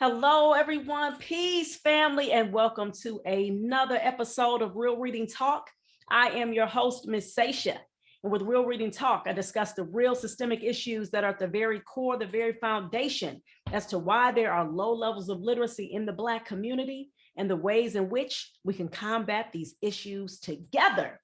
Hello, everyone. Peace, family, and welcome to another episode of Real Reading Talk. I am your host, Miss Sasha. And with Real Reading Talk, I discuss the real systemic issues that are at the very core, the very foundation as to why there are low levels of literacy in the Black community and the ways in which we can combat these issues together.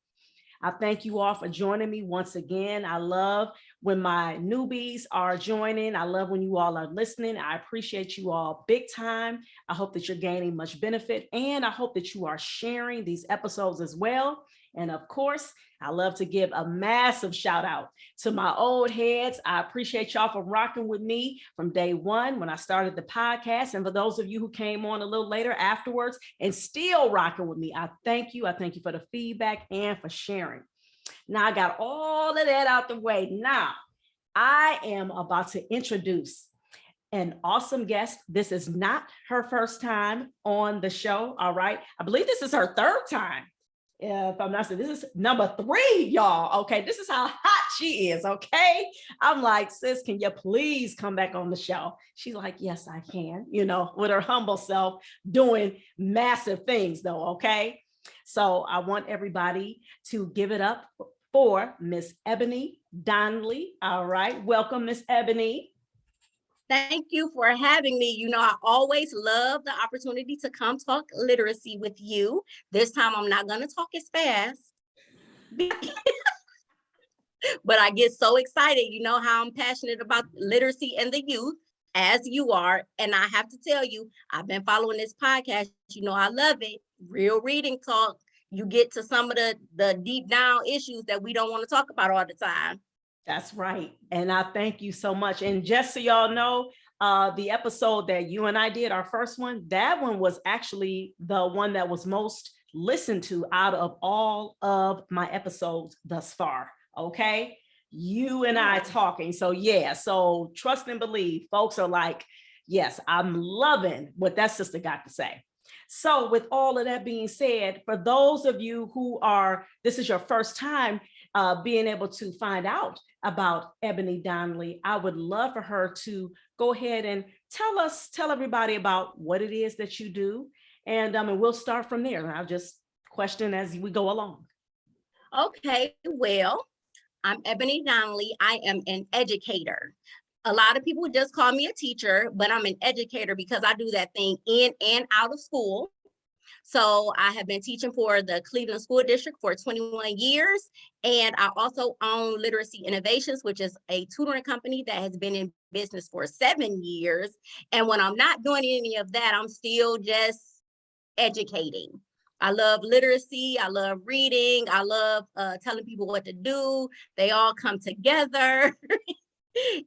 I thank you all for joining me once again. I love when my newbies are joining. I love when you all are listening. I appreciate you all big time. I hope that you're gaining much benefit, and I hope that you are sharing these episodes as well. And of course, I love to give a massive shout out to my old heads. I appreciate y'all for rocking with me from day one when I started the podcast. And for those of you who came on a little later afterwards and still rocking with me, I thank you. I thank you for the feedback and for sharing. Now I got all of that out the way. Now I am about to introduce an awesome guest. This is not her first time on the show. All right. I believe this is her third time. If I'm not saying, this is number 3, y'all. Okay, this is how hot she is. Okay, I'm like, sis, can you please come back on the show? She's like, yes, I can. With her humble self, doing massive things, though. Okay, so I want everybody to give it up for Miss Ebony Donley. All right, welcome, Miss Ebony. Thank you for having me. I always love the opportunity to come talk literacy with you. This time I'm not going to talk as fast, but I get so excited. You know how I'm passionate about literacy and the youth, as you are. And I have to tell you, I've been following this podcast. I love it. Real Reading Talk. You get to some of the deep down issues that we don't want to talk about all the time. That's right. And I thank you so much. And just so y'all know, the episode that you and I did, our first one, that one was actually the one that was most listened to out of all of my episodes thus far. Okay. You and I talking. So yeah. So trust and believe, folks are like, yes, I'm loving what that sister got to say. So with all of that being said, for those of you who this is your first time being able to find out about Ebony Donley, I would love for her to go ahead and tell everybody about what it is that you do. And we'll start from there. I'll just question as we go along. Okay, well, I'm Ebony Donley. I am an educator. A lot of people just call me a teacher, but I'm an educator because I do that thing in and out of school. So I have been teaching for the Cleveland School District for 21 years. And I also own Literacy Innovations, which is a tutoring company that has been in business for 7 years. And when I'm not doing any of that, I'm still just educating. I love literacy. I love reading. I love telling people what to do. They all come together.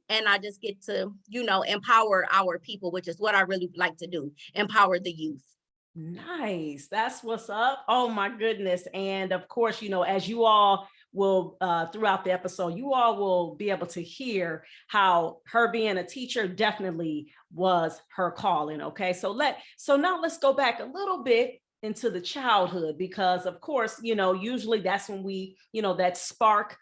And I just get to, empower our people, which is what I really like to do, empower the youth. Nice. That's what's up. Oh my goodness. And of course, as you all will throughout the episode, you all will be able to hear how her being a teacher definitely was her calling. Okay. So now let's go back a little bit into the childhood, because of course, usually that's when we, that spark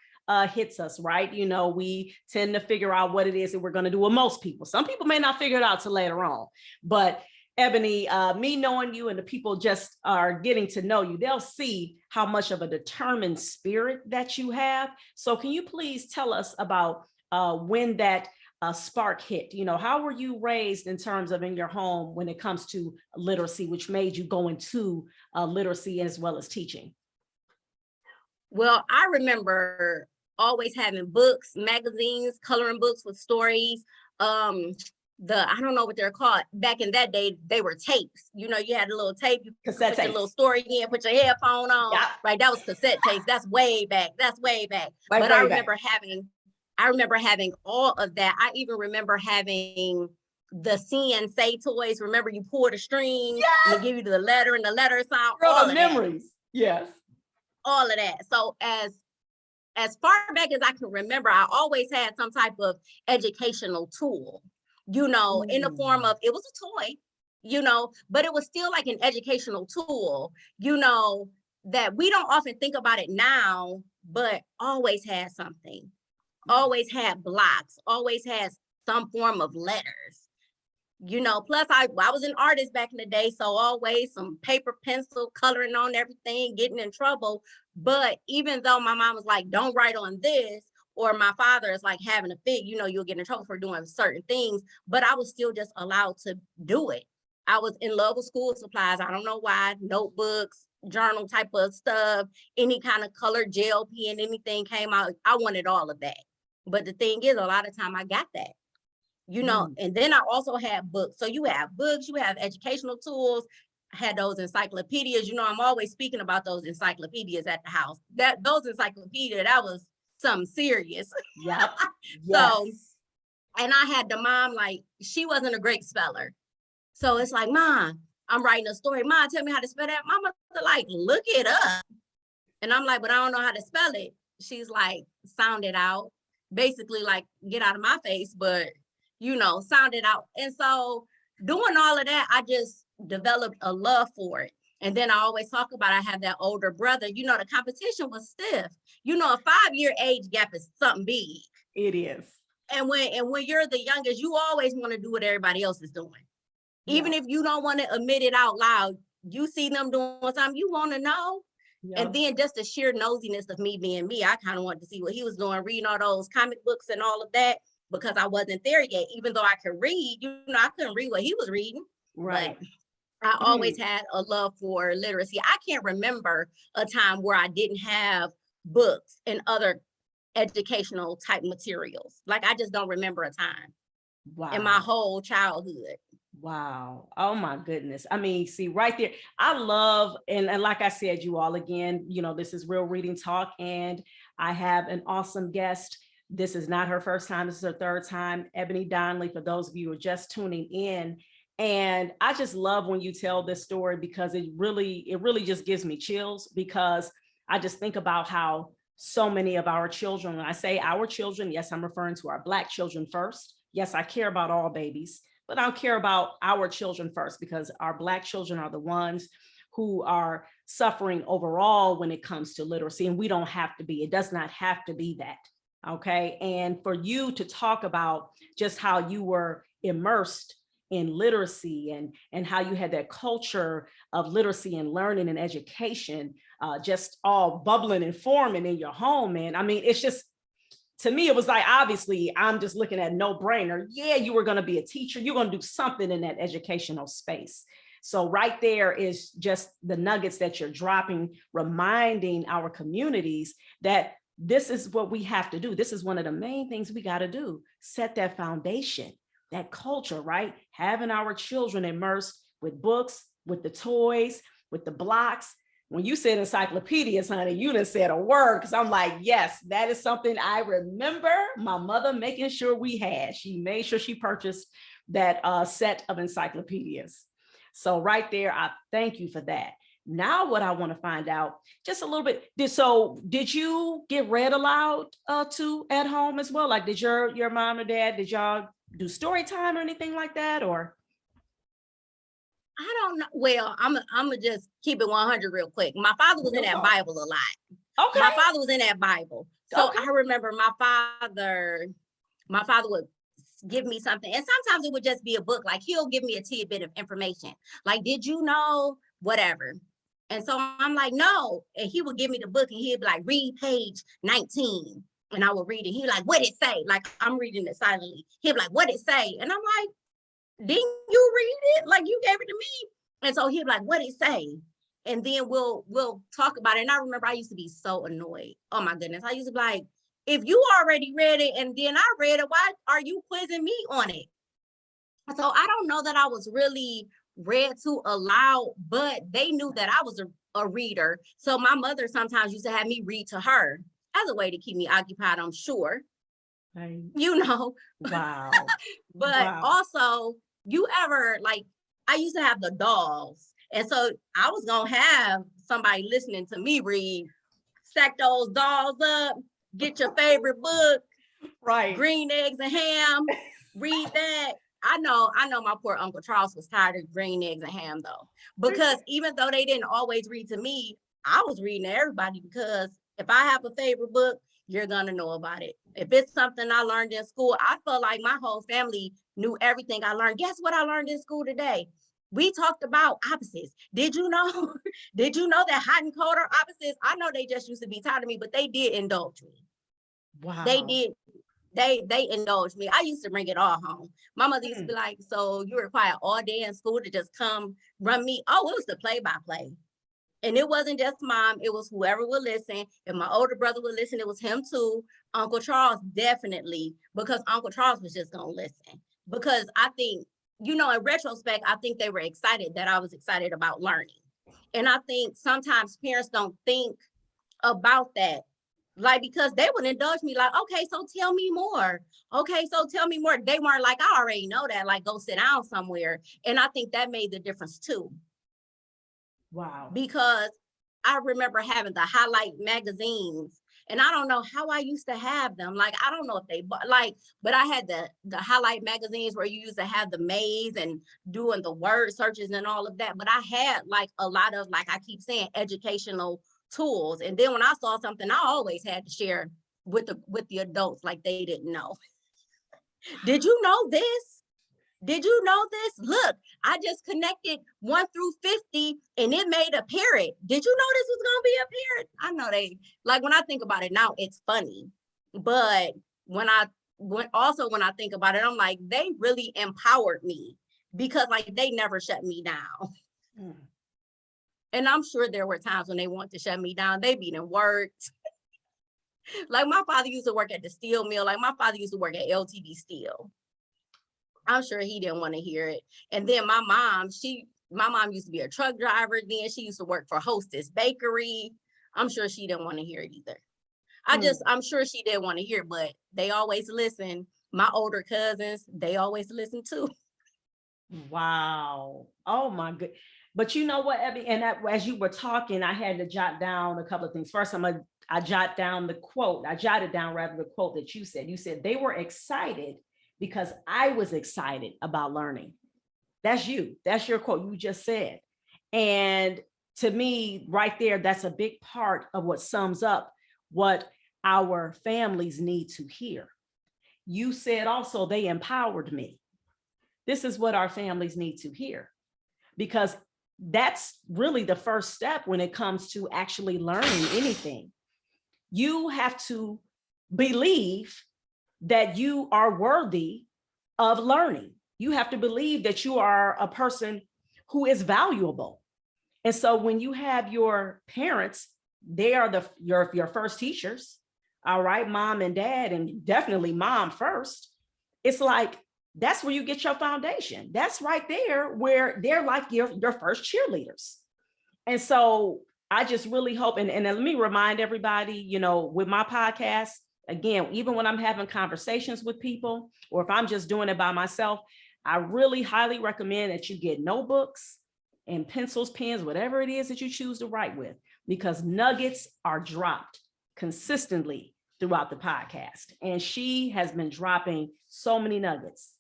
hits us, right? We tend to figure out what it is that we're going to do with most people. Some people may not figure it out till later on, but Ebony, me knowing you and the people just are getting to know you, they'll see how much of a determined spirit that you have. So can you please tell us about when that spark hit? How were you raised in terms of in your home when it comes to literacy, which made you go into literacy as well as teaching? Well, I remember always having books, magazines, coloring books with stories. I don't know what they're called. Back in that day, they were tapes. You had a little tape, you cassette put tapes. Your little story in, put your headphone on. Yeah. Right, that was cassette tapes. That's way back. But I remember having all of that. I even remember having the see and say toys. Remember, you pull the string, yes, and they give you the letter and the letter sound. Girl, all the of memories. That. Yes. All of that. So as far back as I can remember, I always had some type of educational tool, in the form of, it was a toy, but it was still like an educational tool, that we don't often think about it now, but always had something, always had blocks, always had some form of letters. Plus I was an artist back in the day, so always some paper, pencil, coloring on everything, getting in trouble. But even though my mom was like, don't write on this, or my father is like having a fit, you'll get in trouble for doing certain things, but I was still just allowed to do it. I was in love with school supplies. I don't know why. Notebooks, journal type of stuff, any kind of colored gel pen, anything came out. I wanted all of that. But the thing is, a lot of time I got that. And then I also had books. So you have books, you have educational tools. I had those encyclopedias. I'm always speaking about those encyclopedias at the house. Those encyclopedias, that was something serious. Yep. So, Yes. and I had the mom, like, she wasn't a great speller. So it's like, Mom, I'm writing a story. Mom, tell me how to spell that. My mother like, look it up. And I'm like, but I don't know how to spell it. She's like, sound it out. Basically, like, get out of my face, but sound it out. And so doing all of that, I just developed a love for it. And then I always talk about, I have that older brother, the competition was stiff. A 5-year age gap is something big. It is. And when you're the youngest, you always want to do what everybody else is doing. Even if you don't want to admit it out loud, you see them doing something, you want to know. Yep. And then just the sheer nosiness of me being me, I kind of wanted to see what he was doing, reading all those comic books and all of that, because I wasn't there yet. Even though I could read, I couldn't read what he was reading. Right. But I always had a love for literacy. I can't remember a time where I didn't have books and other educational type materials. Like, I just don't remember a time in my whole childhood. Wow. Oh my goodness. I mean, see right there, I love, and like I said, you all, again, this is Real Reading Talk, and I have an awesome guest. This is not her first time. This is her third time, Ebony Donley, for those of you who are just tuning in. And I just love when you tell this story, because it really just gives me chills, because I just think about how so many of our children, when I say our children, yes, I'm referring to our Black children first. Yes, I care about all babies, but I care about our children first, because our Black children are the ones who are suffering overall when it comes to literacy. And we don't have to be, it does not have to be that. Okay. And for you to talk about just how you were immersed in literacy and how you had that culture of literacy and learning and education, just all bubbling and forming in your home, man. I mean, it's just, to me, it was like, obviously, I'm just looking at no brainer. Yeah, you were going to be a teacher. You're going to do something in that educational space. So right there is just the nuggets that you're dropping, reminding our communities that this is what we have to do. This is one of the main things we got to do. Set that foundation, that culture, right? Having our children immersed with books, with the toys, with the blocks. When you said encyclopedias, honey, you done said a word, because I'm like, yes, that is something I remember my mother making sure we had. She made sure she purchased that set of encyclopedias. So right there, I thank you for that. Now what I want to find out just a little bit, did you get read aloud to at home as well? Like, did your mom or dad, did y'all do story time or anything like that, or? I don't know. Well, I'm gonna just keep it 100 real quick. My father was in that Bible a lot. Okay. My father was in that Bible. So I remember my father would give me something. And sometimes it would just be a book. Like, he'll give me a tidbit of information. Like, did you know whatever? And so I'm like, no. And he would give me the book and he'd be like, read page 19. And I would read it. He'd be like, what'd it say? Like, I'm reading it silently. He'd be like, what'd it say? And I'm like, didn't you read it? Like, you gave it to me. And so he'd be like, what'd it say? And then we'll talk about it. And I remember I used to be so annoyed. Oh my goodness. I used to be like, if you already read it and then I read it, why are you quizzing me on it? So I don't know that I was really read to aloud, but they knew that I was a reader. So my mother sometimes used to have me read to her as a way to keep me occupied, I'm sure. Right. Wow. But also, you ever, like, I used to have the dolls. And so I was going to have somebody listening to me read, stack those dolls up, get your favorite book, right? Green Eggs and Ham, read that. I know my poor Uncle Charles was tired of Green Eggs and Ham, though, because even though they didn't always read to me, I was reading to everybody, because if I have a favorite book, you're gonna know about it. If it's something I learned in school, I feel like my whole family knew everything I learned. Guess what I learned in school today? We talked about opposites. Did you know? Did you know that hot and cold are opposites? I know they just used to be tired of me, but they did indulge me. They Wow. did. They indulged me. I used to bring it all home. My mother used to be like, "So you were quiet all day in school to just come run me?" Oh, it was the play-by-play. And it wasn't just mom, it was whoever would listen. If my older brother would listen, it was him too. Uncle Charles, definitely, because Uncle Charles was just gonna listen. Because I think, you know, in retrospect, I think they were excited that I was excited about learning. And I think sometimes parents don't think about that. Like, because they would indulge me, like, okay, so tell me more. Okay, so tell me more. They weren't like, I already know that, like, go sit down somewhere. And I think that made the difference too, Wow. because I remember having the highlight magazines, and I don't know how I used to have them. Like, I don't know if they like, but I had the highlight magazines where you used to have the maze and doing the word searches and all of that. But I had like a lot of, like I keep saying, educational tools. And then when I saw something, I always had to share with the adults, like they didn't know. Did you know this? Did you know this? Look, I just connected 1 through 50 and it made a parrot. Did you know this was going to be a parrot? I know they, like, when I think about it now, it's funny. But when I think about it, I'm like, they really empowered me, because like they never shut me down. Mm. And I'm sure there were times when they want to shut me down. They be done worked. Like my father used to work at the steel mill. Like my father used to work at LTD Steel. I'm sure he didn't want to hear it. And then my mom used to be a truck driver. Then she used to work for Hostess Bakery. I'm sure she didn't want to hear it either. I'm sure she didn't want to hear it, but they always listen. My older cousins, they always listen too. Wow. Oh my good. But you know what, Abby, and that, as you were talking, I had to jot down a couple of things. First, I jot down the quote. I jotted down rather the quote that you said. You said they were excited because I was excited about learning. That's you. That's your quote you just said. And to me, right there, that's a big part of what sums up what our families need to hear. You said also they empowered me. This is what our families need to hear, because that's really the first step when it comes to actually learning anything. You have to believe that you are worthy of learning. You have to believe that you are a person who is valuable. And so when you have your parents, they are your first teachers, all right, mom and dad, and definitely mom first. It's like, that's where you get your foundation. That's right there where they're like your first cheerleaders. And so I just really hope, and let me remind everybody, you know, with my podcast, again, even when I'm having conversations with people, or if I'm just doing it by myself, I really highly recommend that you get notebooks and pencils, pens, whatever it is that you choose to write with, because nuggets are dropped consistently throughout the podcast. And she has been dropping so many nuggets.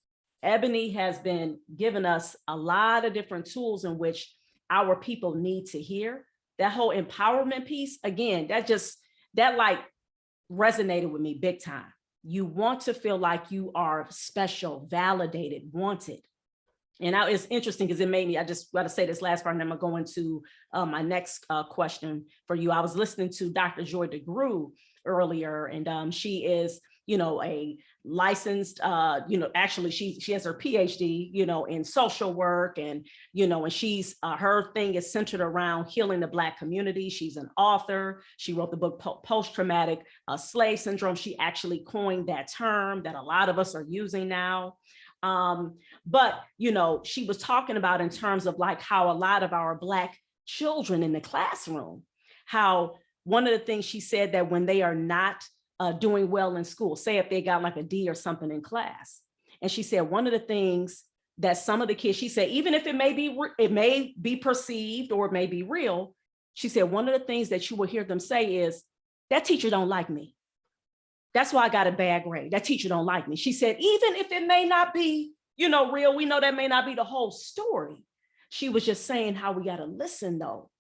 Ebony has been giving us a lot of different tools in which our people need to hear. That whole empowerment piece, again, that like resonated with me big time. You want to feel like you are special, validated, wanted. And now it's interesting because it made me, I just got to say this last part, and I'm going to go into my next question for you. I was listening to Dr. Joy DeGruy earlier, and she is, you know, a licensed, you know, actually she has her PhD, you know, in social work, and, you know, and she's, her thing is centered around healing the Black community. She's an author. She wrote the book Post-Traumatic Slave Syndrome. She actually coined that term that a lot of us are using now. But, you know, she was talking about in terms of like how a lot of our Black children in the classroom, how one of the things she said that when they are not doing well in school, say if they got like a D or something in class, and she said one of the things that some of the kids, she said, even if it may be perceived or it may be real, she said one of the things that you will hear them say is, that teacher don't like me. That's why I got a bad grade. That teacher don't like me. She said, even if it may not be, you know, real, we know that may not be the whole story. She was just saying how we got to listen though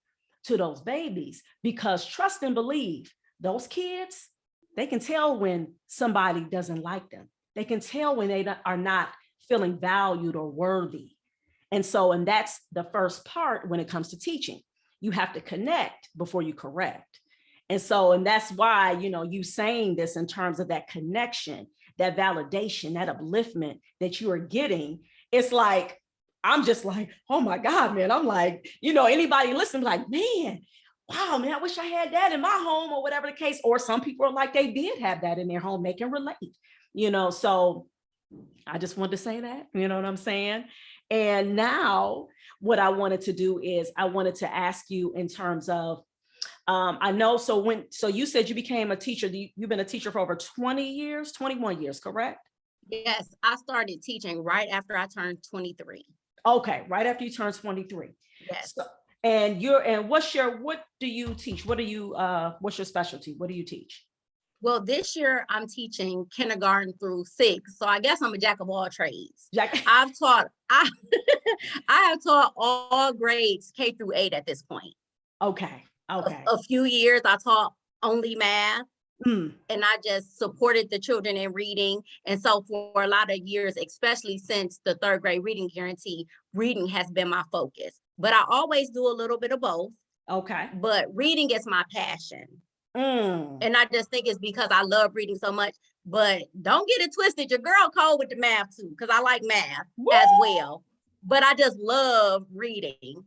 to those babies, because trust and believe those kids, They can tell when somebody doesn't like them. They can tell when they are not feeling valued or worthy. And that's the first part when it comes to teaching. You have to connect before you correct. And that's why, you saying this in terms of that connection, that validation, that upliftment that you are getting, it's like, I'm just like, oh my God, man. I'm like, anybody listening, like, man, wow, man, I wish I had that in my home or whatever the case. Or some people are like, they did have that in their home, they can relate, so I just wanted to say that, you know what I'm saying? And now what I wanted to do is I wanted to ask you in terms of, I know, so you said you became a teacher, you've been a teacher for over 20 years, 21 years, correct? Yes, I started teaching right after I turned 23. Okay, right after you turned 23. Yes. So, and what do you teach? What's your specialty? What do you teach? Well, this year I'm teaching kindergarten through 6th. So I guess I'm a jack of all trades. I've taught, I have taught all grades K through 8 at this point. Okay. A few years I taught only math. And I just supported the children in reading. And so for a lot of years, especially since the 3rd grade reading guarantee, reading has been my focus. But I always do a little bit of both. Okay. But reading is my passion. And I just think it's because I love reading so much. But don't get it twisted. Your girl cold with the math too, because I like math as well. But I just love reading.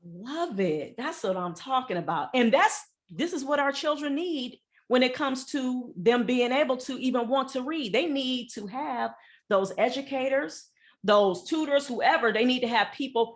Love it. That's what I'm talking about. And this is what our children need when it comes to them being able to even want to read. They need to have those educators, those tutors, whoever. They need to have people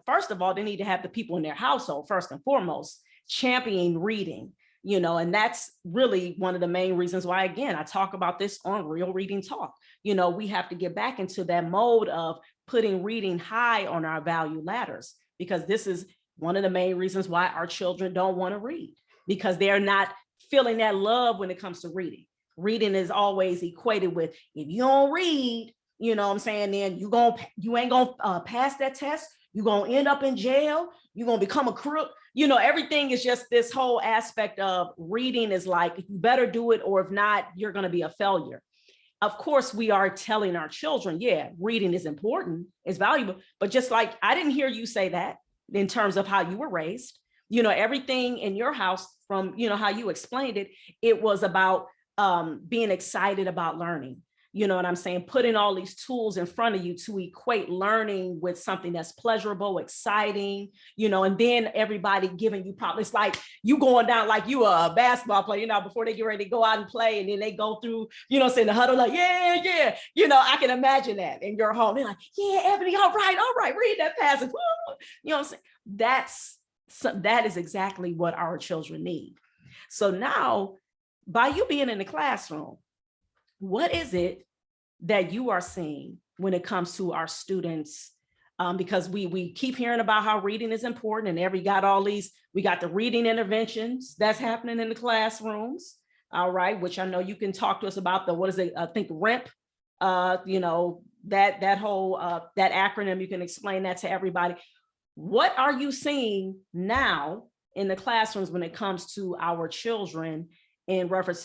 first of all, they need to have the people in their household, first and foremost, championing reading, and that's really one of the main reasons why, again, I talk about this on Real Reading Talk. We have to get back into that mode of putting reading high on our value ladders, because this is one of the main reasons why our children don't want to read, because they're not feeling that love when it comes to reading. Reading is always equated with, if you don't read, you know what I'm saying, then you ain't gonna pass that test, you're gonna end up in jail, you're gonna become a crook. Everything is just this whole aspect of reading is like, you better do it, or if not, you're gonna be a failure. Of course, we are telling our children, yeah, reading is important, it's valuable, but just like, I didn't hear you say that in terms of how you were raised. Everything in your house, from how you explained it, it was about being excited about learning. You know what I'm saying? Putting all these tools in front of you to equate learning with something that's pleasurable, exciting, and then everybody giving you problems. It's like you going down like you a basketball player, before they get ready to go out and play, and then they go through, saying the huddle, like, yeah. I can imagine that in your home. They're like, yeah, Ebony, all right, read that passage. What I'm saying? That is exactly what our children need. So now, by you being in the classroom, what is it that you are seeing when it comes to our students? Because we keep hearing about how reading is important, and we got the reading interventions that's happening in the classrooms. All right, which I know you can talk to us about what is it? I think RIMP, that whole that acronym, you can explain that to everybody. What are you seeing now in the classrooms when it comes to our children in reference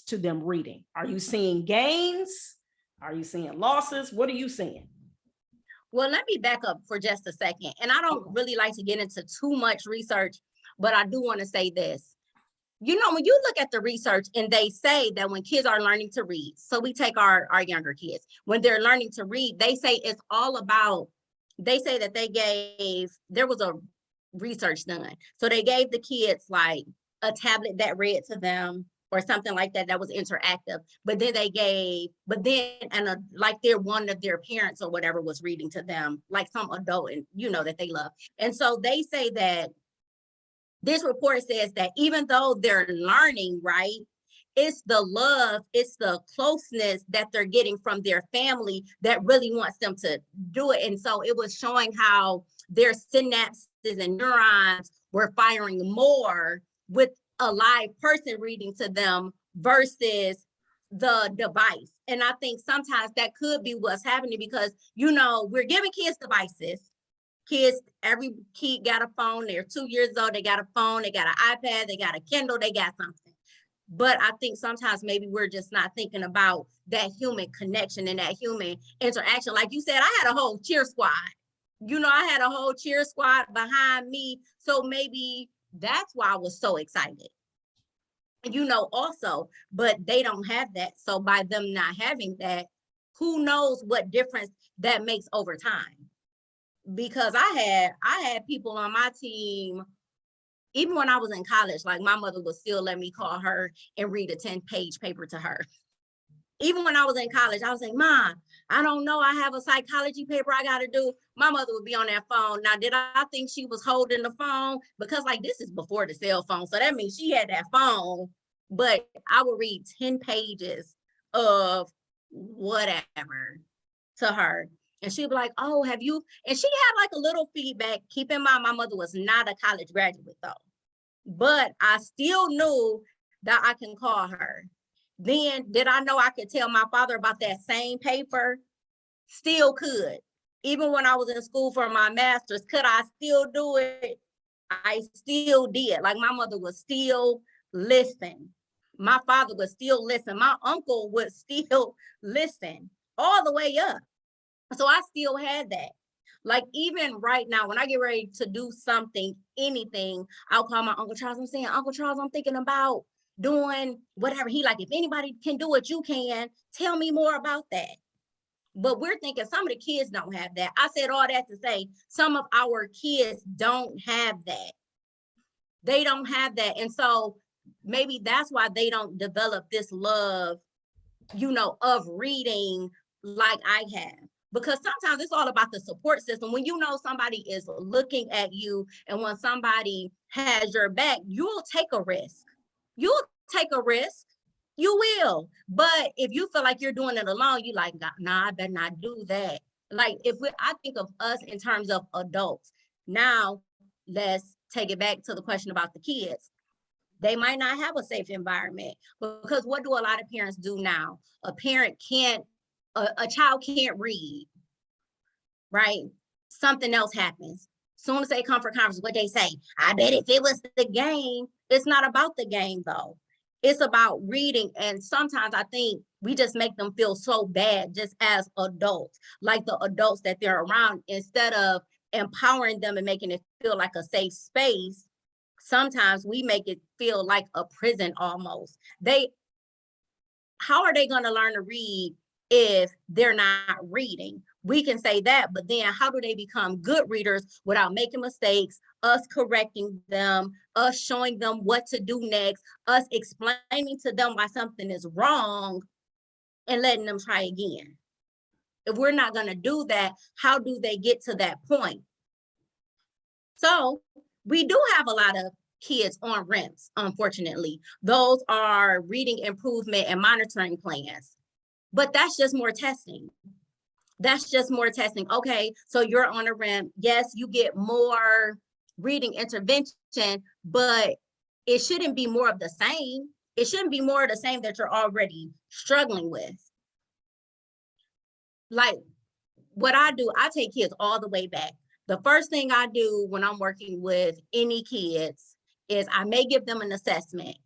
to them reading? Are you seeing gains? Are you seeing losses? What are you seeing? Well, let me back up for just a second. And I don't really like to get into too much research, but I do want to say this. When you look at the research, and they say that when kids are learning to read, so we take our younger kids, when they're learning to read, they say it's all about, they say that there was a research done. So they gave the kids like a tablet that read to them or something like that was interactive. But then like one of their parents or whatever was reading to them, like some adult, and that they love. And so they say that this report says that even though they're learning, right, it's the love, it's the closeness that they're getting from their family that really wants them to do it. And so it was showing how their synapses and neurons were firing more with a live person reading to them versus the device. And I think sometimes that could be what's happening, because, we're giving kids devices. Every kid got a phone. They're 2 years old. They got a phone. They got an iPad. They got a Kindle. They got something. But I think sometimes maybe we're just not thinking about that human connection and that human interaction. Like you said, I had a whole cheer squad. I had a whole cheer squad behind me. So maybe that's why I was so excited. Also, but they don't have that. So by them not having that, who knows what difference that makes over time? Because I had people on my team, even when I was in college, like my mother would still let me call her and read a 10-page paper to her. Even when I was in college, I was like, Mom, I don't know. I have a psychology paper I got to do. My mother would be on that phone. Now, did I think she was holding the phone? Because this is before the cell phone. So that means she had that phone, but I would read 10 pages of whatever to her. And she'd be like, oh, have you? And she had like a little feedback. Keep in mind, my mother was not a college graduate though. But I still knew that I can call her. Then did I know I could tell my father about that same paper? Still could. Even when I was in school for my master's, could I still do it? I still did. Like my mother would still listen. My father would still listen. My uncle would still listen all the way up. So I still had that. Like even right now, when I get ready to do something, anything, I'll call my Uncle Charles. I'm saying, Uncle Charles, I'm thinking about doing whatever. He like, if anybody can do it, you can. Tell me more about that. But we're thinking some of the kids don't have that. I said all that to say some of our kids don't have that. They don't have that. And so maybe that's why they don't develop this love, of reading like I have. Because sometimes it's all about the support system. When somebody is looking at you and when somebody has your back, you'll take a risk. You'll take a risk. You will. But if you feel like you're doing it alone, you like, nah, I better not do that. Like I think of us in terms of adults. Now, let's take it back to the question about the kids. They might not have a safe environment because what do a lot of parents do now? A child can't read, right? Something else happens. Soon as they come for conference, what they say, I bet if it was the game, it's not about the game though. It's about reading. And sometimes I think we just make them feel so bad just as adults, like the adults that they're around, instead of empowering them and making it feel like a safe space. Sometimes we make it feel like a prison almost. How are they going to learn to read if they're not reading? We can say that, but then how do they become good readers without making mistakes, us correcting them, us showing them what to do next, us explaining to them why something is wrong and letting them try again? If we're not going to do that, how do they get to that point? So we do have a lot of kids on REMs, unfortunately. Those are reading improvement and monitoring plans. But that's just more testing. That's just more testing. Okay, so you're on a REM. Yes, you get more reading intervention, but it shouldn't be more of the same. It shouldn't be more of the same that you're already struggling with. Like what I do, I take kids all the way back. The first thing I do when I'm working with any kids is I may give them an assessment.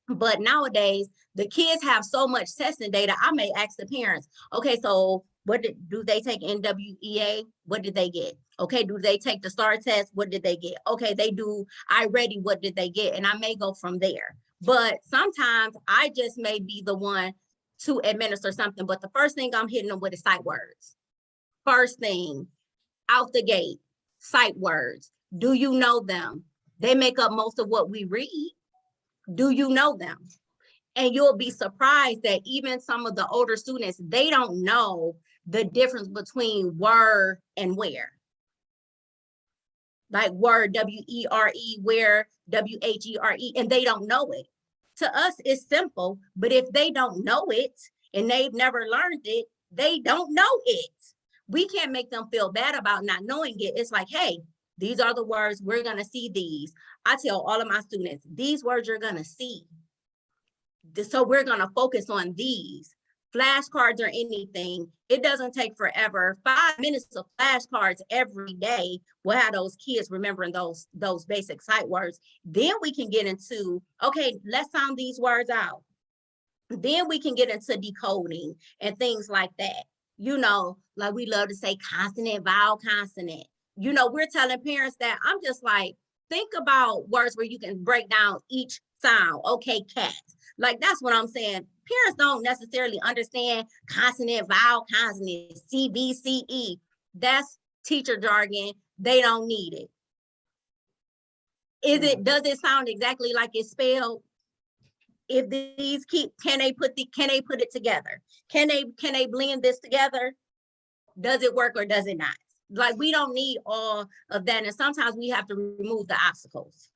But nowadays, the kids have so much testing data, I may ask the parents, okay, so do they take NWEA? What did they get? Okay, do they take the STAR test? What did they get? Okay, they do iReady, what did they get? And I may go from there. But sometimes I just may be the one to administer something. But the first thing I'm hitting them with is sight words. First thing, out the gate, sight words. Do you know them? They make up most of what we read. Do you know them? And you'll be surprised that even some of the older students, they don't know the difference between were and where. Like were, W-E-R-E, where, W-H-E-R-E, and they don't know it. To us, it's simple, but if they don't know it and they've never learned it, they don't know it. We can't make them feel bad about not knowing it. It's like, hey, these are the words, we're gonna see these. I tell all of my students, these words you're gonna see. So we're gonna focus on these. flashcards or anything. It doesn't take forever. 5 minutes of flashcards every day will have those kids remembering those basic sight words. Then we can get into, okay, let's sound these words out. Then we can get into decoding and things like that. You know, like we love to say consonant, vowel, consonant. You know, we're telling parents that. I'm just like, think about words where you can break down each sound. Okay, cat. Like, that's what I'm saying. Parents don't necessarily understand consonant, vowel, consonant, C, B, C, E. That's teacher jargon. They don't need it. Does it sound exactly like it's spelled? If these can they put it together? Can they blend this together? Does it work or does it not? Like, we don't need all of that. And sometimes we have to remove the obstacles.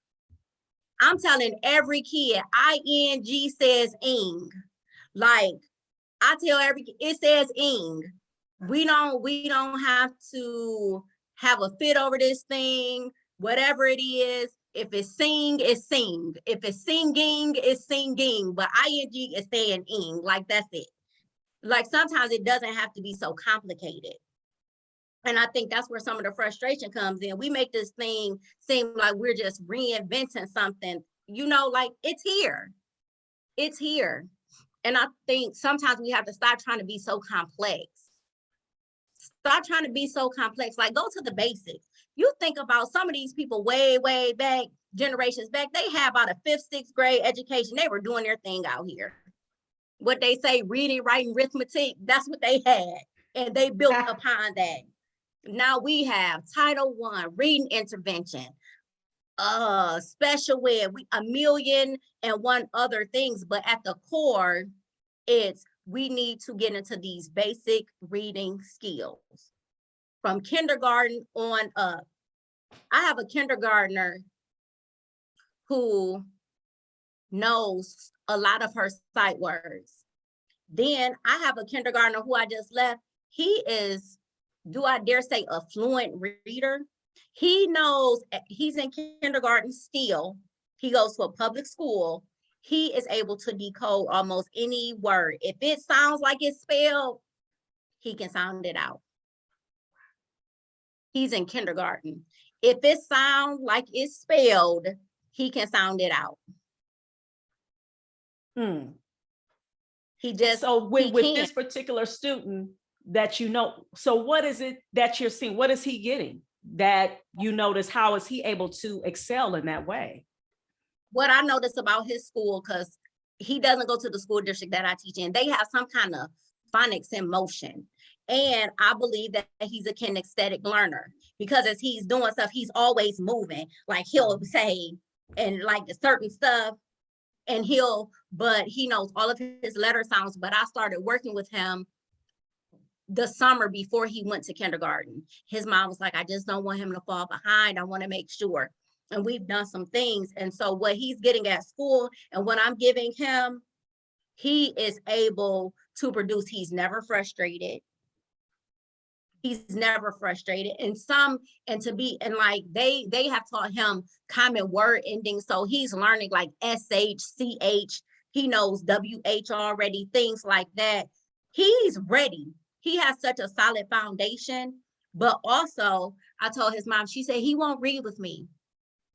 I'm telling every kid, ing says ing. Like, I tell it says ing. We don't have to have a fit over this thing, whatever it is. If it's sing, it's sing. If it's singing, it's singing. But ing is saying ing. Like, that's it. Like, sometimes it doesn't have to be so complicated. And I think that's where some of the frustration comes in. We make this thing seem like we're just reinventing something, you know, like, it's here. It's here. And I think sometimes we have to stop trying to be so complex. Stop trying to be so complex. Like, go to the basics. You think about some of these people way, way back, generations back, they had about a 5th, 6th grade education. They were doing their thing out here. What they say, reading, writing, arithmetic, that's what they had. And they built upon that. Now we have Title I, reading intervention, special ed, 1,000,001 other things. But at the core, it's we need to get into these basic reading skills from kindergarten on up. I have a kindergartner who knows a lot of her sight words. Then I have a kindergartner who I just left. He is, do I dare say, a fluent reader. He knows, he's in kindergarten still. He goes to a public school. He is able to decode almost any word. If it sounds like it's spelled, he can sound it out. He's in kindergarten. If it sounds like it's spelled, he can sound it out. He just, so with this particular student that you know, so what is it that you're seeing? What is he getting that you notice? How is he able to excel in that way? What I notice about his school, because he doesn't go to the school district that I teach in, they have some kind of phonics in motion. And I believe that he's a kinesthetic learner, because as he's doing stuff, he's always moving. Like, he'll say, and like certain stuff, and but he knows all of his letter sounds. But I started working with him the summer before he went to kindergarten. His mom was like, I just don't want him to fall behind. I want to make sure. And we've done some things. And so what he's getting at school and what I'm giving him, he is able to produce. He's never frustrated. He's never frustrated. And like they have taught him common word endings. So he's learning like SH, CH. He knows WH already, things like that. He's ready. He has such a solid foundation. But also, I told his mom, she said, he won't read with me.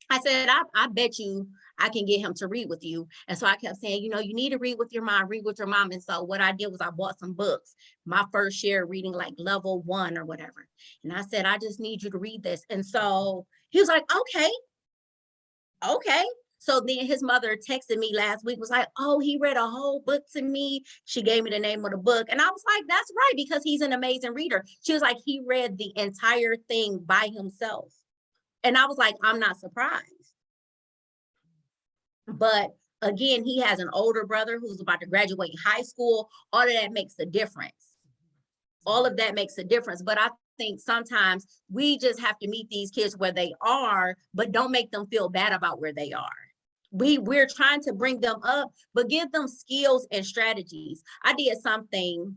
I said, I bet you I can get him to read with you. And so I kept saying, you need to read with your mom, read with your mom. And so what I did was I bought some books, my first year reading like level 1 or whatever. And I said, I just need you to read this. And so he was like, okay. So then his mother texted me last week, was like, oh, he read a whole book to me. She gave me the name of the book. And I was like, that's right, because he's an amazing reader. She was like, he read the entire thing by himself. And I was like, I'm not surprised. But again, he has an older brother who's about to graduate high school. All of that makes a difference. All of that makes a difference. But I think sometimes we just have to meet these kids where they are, but don't make them feel bad about where they are. We're trying to bring them up, but give them skills and strategies. I did something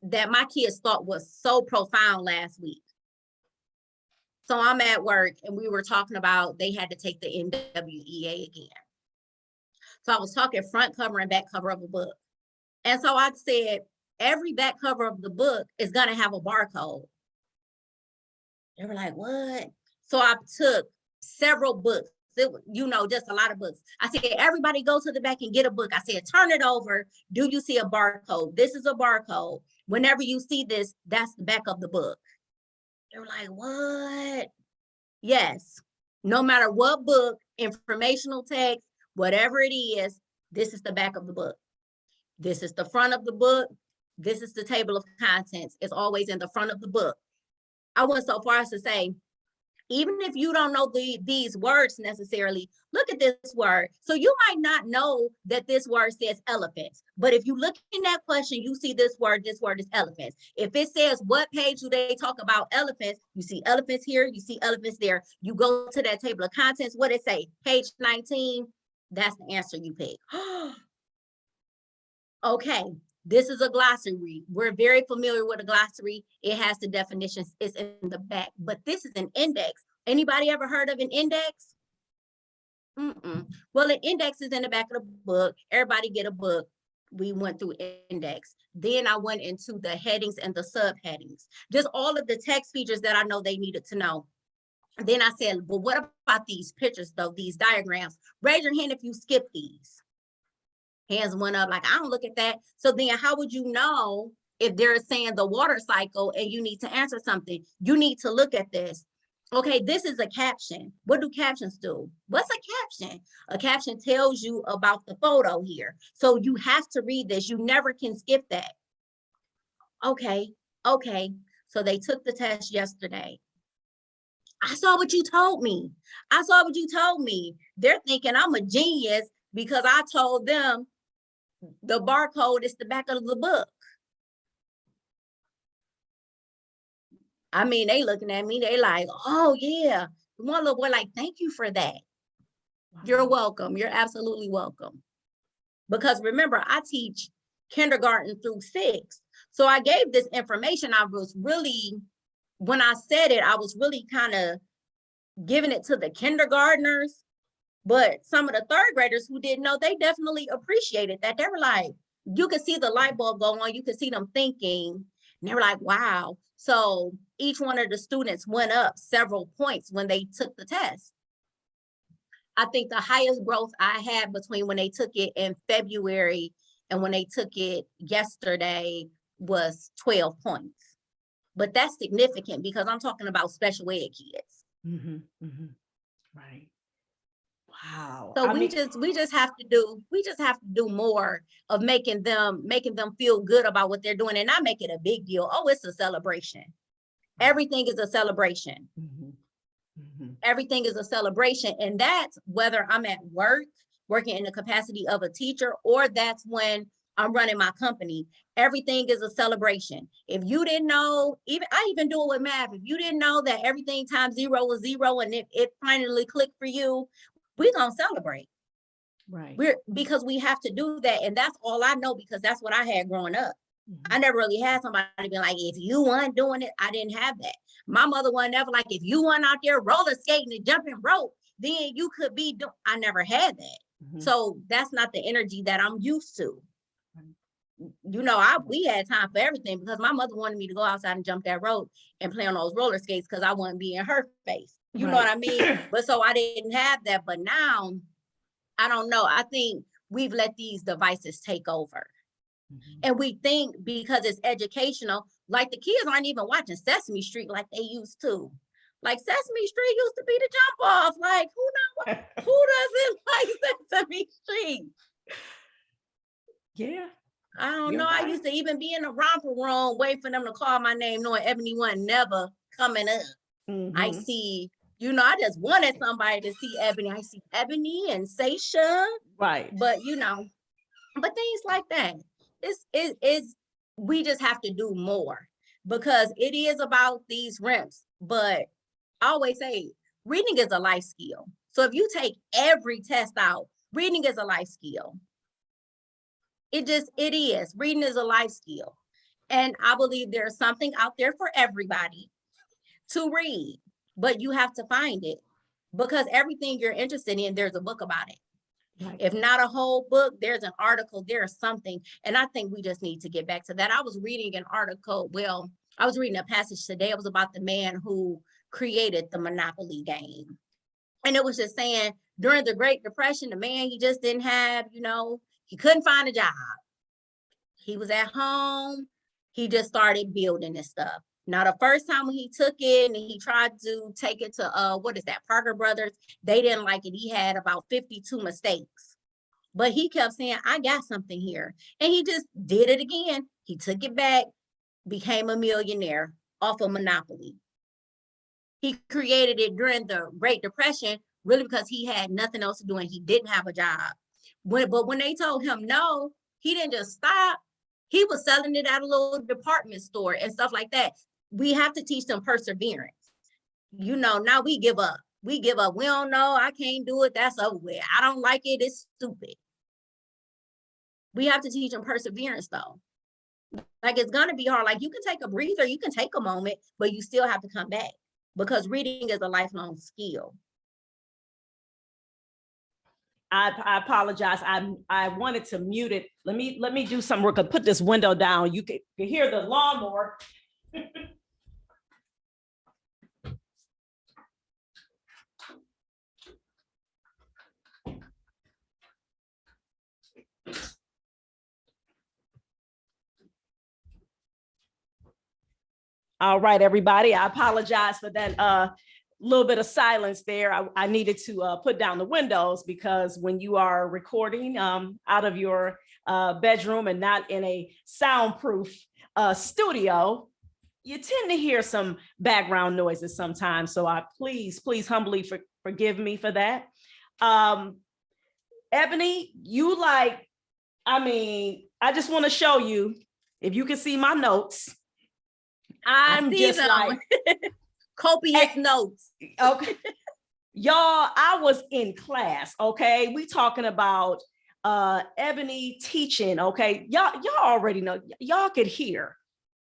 that my kids thought was so profound last week. So I'm at work and we were talking about they had to take the NWEA again. So I was talking front cover and back cover of a book. And so I said, every back cover of the book is going to have a barcode. They were like, what? So I took several books. Just a lot of books. I said, everybody go to the back and get a book. I said, turn it over. Do you see a barcode? This is a barcode. Whenever you see this, that's the back of the book. They were like, what? Yes. No matter what book, informational text, whatever it is, this is the back of the book. This is the front of the book. This is the table of contents. It's always in the front of the book. I went so far as to say, even if you don't know these words necessarily, look at this word. So you might not know that this word says elephants, but if you look in that question, you see this word is elephants. If it says what page do they talk about elephants, you see elephants here, you see elephants there. You go to that table of contents, what it say? Page 19, that's the answer you pick. Okay, this is a glossary. We're very familiar with a glossary. It has the definitions. It's in the back, but this is an index. Anybody ever heard of an index? Well, an index is in the back of the book. Everybody get a book. We went through index. Then I went into the headings and the subheadings. Just all of the text features that I know they needed to know. Then I said, well, what about these pictures though, these diagrams? Raise your hand if you skip these. Hands went up like, I don't look at that. So then how would you know if they're saying the water cycle and you need to answer something? You need to look at this. Okay, this is a caption. What do captions do? What's a caption? A caption tells you about the photo here. So you have to read this. You never can skip that. Okay. So they took the test yesterday. I saw what you told me. They're thinking I'm a genius because I told them the barcode is the back of the book. I mean, they looking at me, they like, oh yeah. One little boy like, thank you for that. Wow. You're welcome. You're absolutely welcome. Because remember, I teach kindergarten through 6. So I gave this information. I was really, when I said it, I was really kind of giving it to the kindergartners. But some of the 3rd graders who didn't know, they definitely appreciated that. They were like, you could see the light bulb go on. You could see them thinking. And they were like, wow. So each one of the students went up several points when they took the test. I think the highest growth I had between when they took it in February and when they took it yesterday was 12 points. But that's significant because I'm talking about special ed kids. Right. Wow. So we just have to do more of making them feel good about what they're doing and not make it a big deal. Oh, it's a celebration. Everything is a celebration. Everything is a celebration. And that's whether I'm at work, working in the capacity of a teacher, or that's when I'm running my company. Everything is a celebration. If you didn't know, I even do it with math. If you didn't know that everything times 0 was 0 and it finally clicked for you, we're going to celebrate. Right. Because we have to do that. And that's all I know because that's what I had growing up. I never really had somebody be like, if you weren't doing it, I didn't have that. My mother was never like, if you weren't out there roller skating and jumping rope, then you could be doing. I never had that. So that's not the energy that I'm used to. We had time for everything because my mother wanted me to go outside and jump that rope and play on those roller skates because I wouldn't be in her face. You know what I mean? But so I didn't have that. But now, I don't know. I think we've let these devices take over. And we think because it's educational, like the kids aren't even watching Sesame Street like they used to. Like Sesame Street used to be the jump off. Like who doesn't like Sesame Street? Yeah. I don't know. Right. I used to even be in the romper room, waiting for them to call my name, knowing Ebony wasn't never coming up. I see, I just wanted somebody to see Ebony. I see Ebony and Seisha. Right. But but things like that. We just have to do more because it is about these RIMs. But I always say reading is a life skill. So if you take every test out, reading is a life skill. It is. Reading is a life skill. And I believe there's something out there for everybody to read, but you have to find it because everything you're interested in, there's a book about it. Right. If not a whole book, there's an article, there's something. And I think we just need to get back to that. I was reading an article. Well, I was reading a passage today. It was about the man who created the Monopoly game. And it was just saying during the Great Depression, the man, he just didn't have, he couldn't find a job. He was at home. He just started building this stuff. Now, the first time when he took it and he tried to take it to, what is that, Parker Brothers, they didn't like it. He had about 52 mistakes. But he kept saying, I got something here. And he just did it again. He took it back, became a millionaire off of Monopoly. He created it during the Great Depression, really because he had nothing else to do and he didn't have a job. But when they told him no, he didn't just stop. He was selling it at a little department store and stuff like that. We have to teach them perseverance. Now we give up. We give up. We don't know. I can't do it. That's over with. I don't like it. It's stupid. We have to teach them perseverance, though. Like, it's going to be hard. Like, you can take a breather, you can take a moment, but you still have to come back because reading is a lifelong skill. I apologize. I wanted to mute it. Let me do some work. Put this window down. You can hear the lawnmower. All right, everybody. I apologize for that little bit of silence there. I needed to put down the windows because when you are recording out of your bedroom and not in a soundproof studio, you tend to hear some background noises sometimes. So please humbly forgive me for that. Ebony, I just want to show you, if you can see my notes. I'm just like copious notes. Okay. Y'all, I was in class. Okay. We talking about Ebony teaching. Okay. Y'all already know, y'all could hear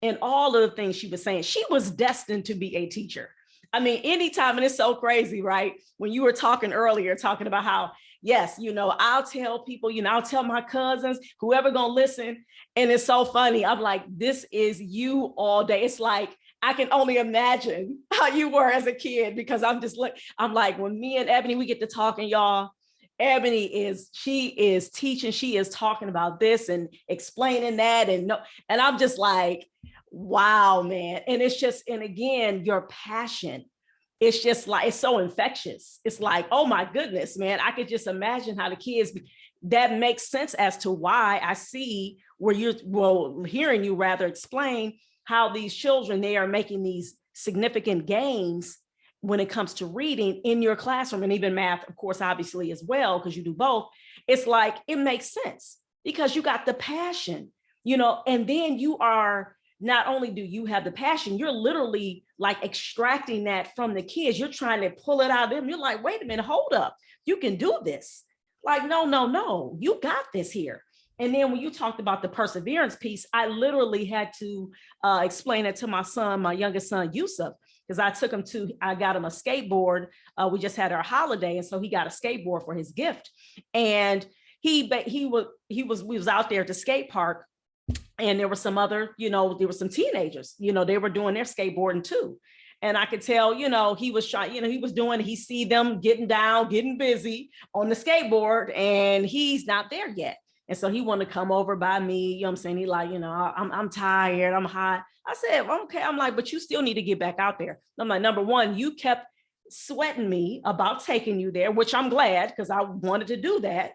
in all of the things she was saying. She was destined to be a teacher. I mean, anytime, and it's so crazy, right? When you were talking earlier, talking about how, yes, I'll tell people, I'll tell my cousins, whoever gonna listen. And it's so funny. I'm like, this is you all day. It's like, I can only imagine how you were as a kid, because I'm like, when me and Ebony, we get to talking, y'all, Ebony she is teaching, she is talking about this and explaining that. And I'm just like, wow, man. And it's just, and again, your passion, it's just like, it's so infectious. It's like, oh my goodness, man, I could just imagine how the kids, that makes sense as to why I see where hearing you rather explain how these children, they are making these significant gains when it comes to reading in your classroom, and even math, of course, obviously as well, because you do both. It's like, it makes sense because you got the passion, and then you are, not only do you have the passion, you're literally like extracting that from the kids. You're trying to pull it out of them. You're like, wait a minute, hold up. You can do this. Like, no, you got this here. And then when you talked about the perseverance piece, I literally had to explain it to my son, my youngest son, Yusuf, because I got him a skateboard. We just had our holiday. And so he got a skateboard for his gift. And we was out there at the skate park, and there were some other, there were some teenagers, they were doing their skateboarding too. And I could tell, he was trying, he see them getting down, getting busy on the skateboard, and he's not there yet. And so he wanted to come over by me, I'm saying? He like, I'm tired, I'm hot. I said, okay. I'm like, but you still need to get back out there. I'm like, number one, you kept sweating me about taking you there, which I'm glad, because I wanted to do that.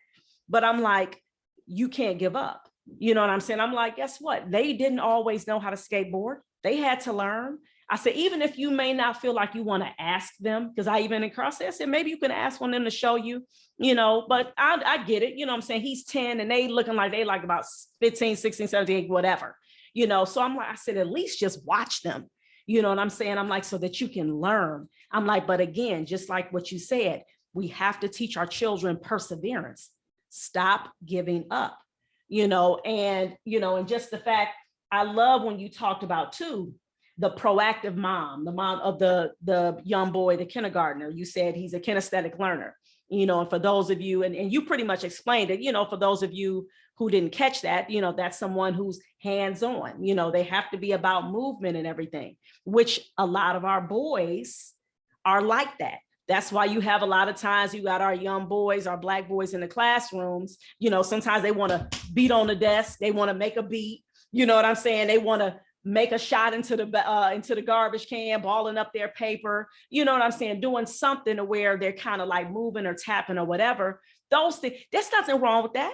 But I'm like, you can't give up. You know what I'm saying? I'm like, guess what? They didn't always know how to skateboard. They had to learn. I said, even if you may not feel like you want to ask them, because I even encouraged, I said, maybe you can ask one of them to show you, but I get it. I'm saying? He's 10 and they looking like they like about 15, 16, 17, whatever, so I'm like, I said, at least just watch them. You know what I'm saying? I'm like, so that you can learn. I'm like, but again, just like what you said, we have to teach our children perseverance. Stop giving up, and just the fact, I love when you talked about too, the proactive mom, the mom of the young boy, the kindergartner. You said he's a kinesthetic learner. And for those of you, and you pretty much explained it, for those of you who didn't catch that, that's someone who's hands-on. They have to be about movement and everything, which a lot of our boys are like that. That's why you have a lot of times you got our young boys, our Black boys in the classrooms, sometimes they want to beat on the desk, they want to make a beat, you know what I'm saying? They want to make a shot into the garbage can, balling up their paper, you know what I'm saying? Doing something to where they're kind of like moving or tapping or whatever. Those things, there's nothing wrong with that.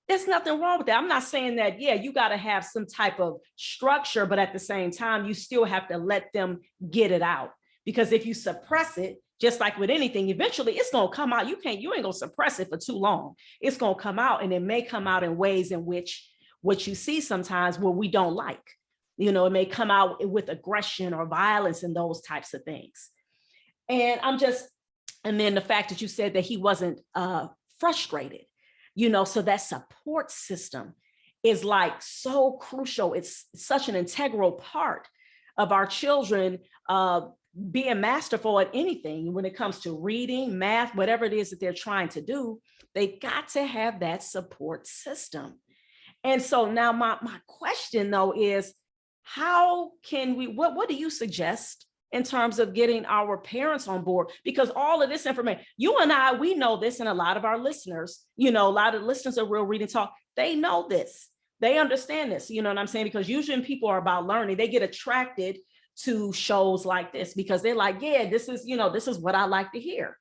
There's nothing wrong with that. I'm not saying that, yeah, you got to have some type of structure, but at the same time, you still have to let them get it out. Because if you suppress it, just like with anything, eventually it's going to come out. You ain't going to suppress it for too long. It's going to come out, and it may come out in ways in which what you see sometimes where we don't like. It may come out with aggression or violence and those types of things. And then the fact that you said that he wasn't frustrated, so that support system is like so crucial. It's such an integral part of our children being masterful at anything when it comes to reading, math, whatever it is that they're trying to do. They got to have that support system. And so now my question though is, how can we, what do you suggest in terms of getting our parents on board? Because all of this information, you and I, we know this, and a lot of our listeners, a lot of listeners of Real Reading Talk, they know this. They understand this, you know what I'm saying? Because usually when people are about learning, they get attracted to shows like this because they're like, yeah, this is what I like to hear.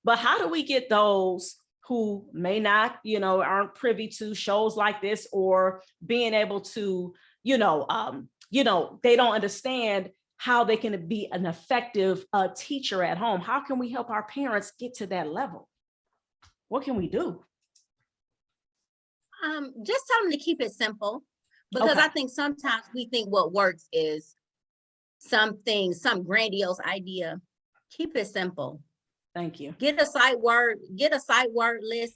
But how do we get those who may not, aren't privy to shows like this, or being able to, they don't understand how they can be an effective teacher at home? How can we help our parents get to that level? What can we do? Just tell them to keep it simple, because I think sometimes we think what works is some grandiose idea. Keep it simple. Thank you. Get a sight word list.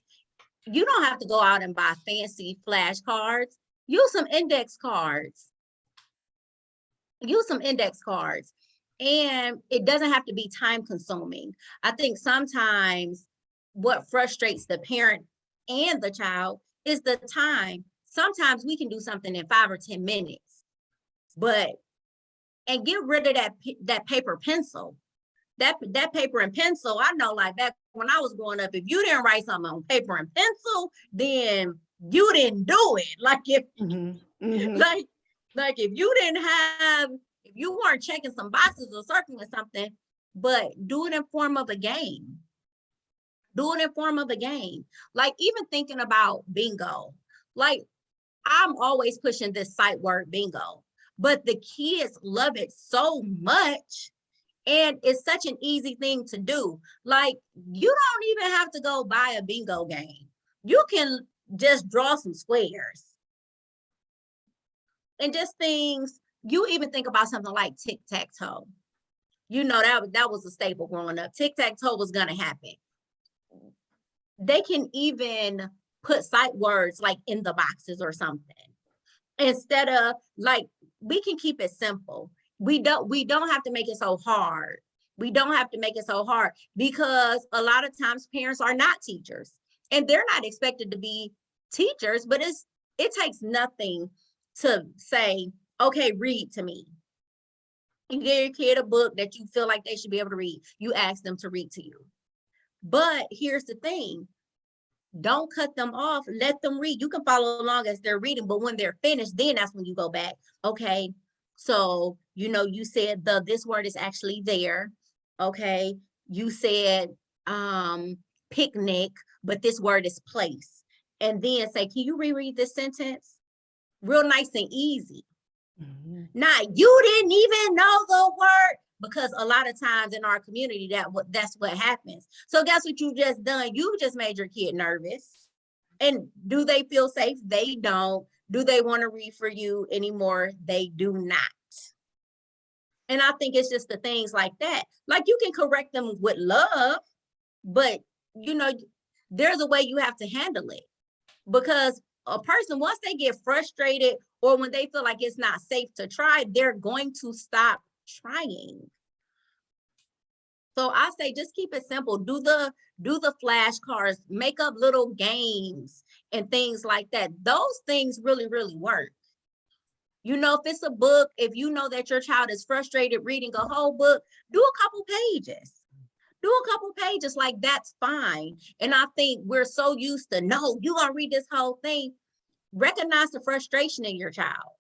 You don't have to go out and buy fancy flashcards. Use some index cards. And it doesn't have to be time consuming. I think sometimes what frustrates the parent and the child is the time. Sometimes we can do something in 5 or 10 minutes, and get rid of that paper pencil. That paper and pencil, I know, like back when I was growing up, if you didn't write something on paper and pencil, then you didn't do it. Like if like if you weren't checking some boxes or circling something, but do it in form of a game. Like even thinking about bingo, like I'm always pushing this sight word bingo, but the kids love it so much. And it's such an easy thing to do. Like, you don't even have to go buy a bingo game. You can just draw some squares. And just things, you even think about something like tic-tac-toe. That was a staple growing up. Tic-tac-toe was gonna happen. They can even put sight words like in the boxes or something. Instead of, like, we can keep it simple. We don't have to make it so hard. Because a lot of times parents are not teachers, and they're not expected to be teachers, but it takes nothing to say, okay, read to me. You give your kid a book that you feel like they should be able to read. You ask them to read to you. But here's the thing. Don't cut them off. Let them read. You can follow along as they're reading, but when they're finished, then that's when you go back. Okay, so, you said this word is actually there. Okay, you said picnic, but this word is place. And then say, can you reread this sentence? Real nice and easy. Mm-hmm. Now, you didn't even know the word, because a lot of times in our community, that's what happens. So guess what you just done? You just made your kid nervous. And do they feel safe? They don't. Do they want to read for you anymore? They do not. And I think it's just the things like that. Like, you can correct them with love, but there's a way you have to handle it. Because a person, once they get frustrated or when they feel like it's not safe to try, they're going to stop trying. So I say just keep it simple. Do the flashcards, make up little games and things like that. Those things really, really work. You know, if it's a book, if you know that your child is frustrated reading a whole book, do a couple pages. Do a couple pages, like that's fine. And I think we're so used to, no, you're gonna read this whole thing. Recognize the frustration in your child.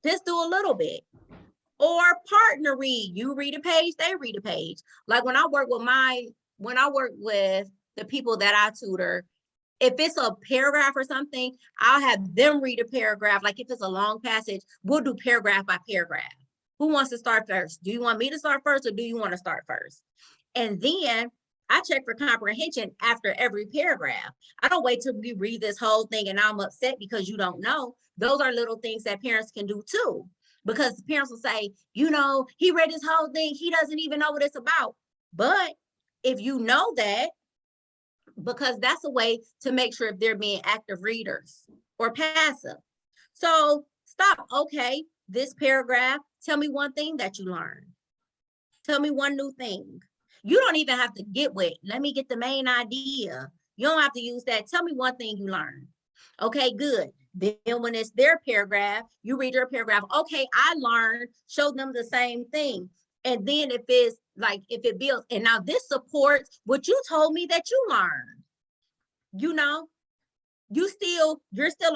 Just do a little bit. Or partner read. You read a page, they read a page. Like when I work with the people that I tutor, if it's a paragraph or something, I'll have them read a paragraph. Like if it's a long passage, we'll do paragraph by paragraph. Who wants to start first? Do you want me to start first or do you want to start first? And then I check for comprehension after every paragraph. I don't wait till we read this whole thing and I'm upset because you don't know. Those are little things that parents can do too. Because parents will say, you know, he read this whole thing. He doesn't even know what it's about. But if you know that, because that's a way to make sure if they're being active readers or passive. So stop. Okay, this paragraph, tell me one thing that you learned. Tell me one new thing. You don't even have to get with, let me get the main idea. You don't have to use that. Tell me one thing you learned. Okay, good. Then when it's their paragraph, you read their paragraph. Okay, I learned, show them the same thing. And then if it's like, if it builds, and now this supports what you told me that you learned, you know, you're still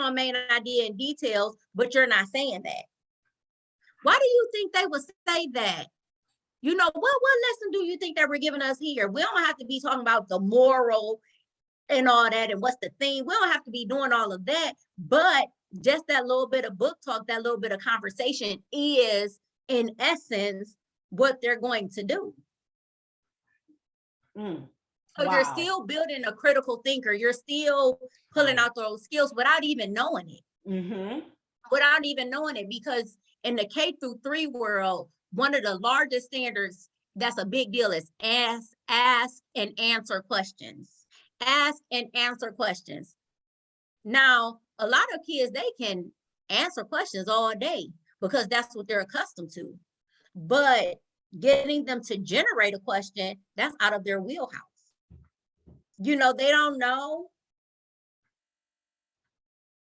on main idea and details, but you're not saying that. Why do you think they would say that? You know, what lesson do you think that we're giving us here? We don't have to be talking about the moral and all that and what's the theme. We don't have to be doing all of that, but just that little bit of book talk, that little bit of conversation is in essence what they're going to do. So Wow. You're still building a critical thinker. You're still pulling out those skills without even knowing it. Without even knowing it, because in the K-3 world, one of the largest standards that's a big deal is ask and answer questions. Ask and answer questions. Now, a lot of kids, they can answer questions all day because that's what they're accustomed to. But getting them to generate a question, that's out of their wheelhouse. You know, they don't know.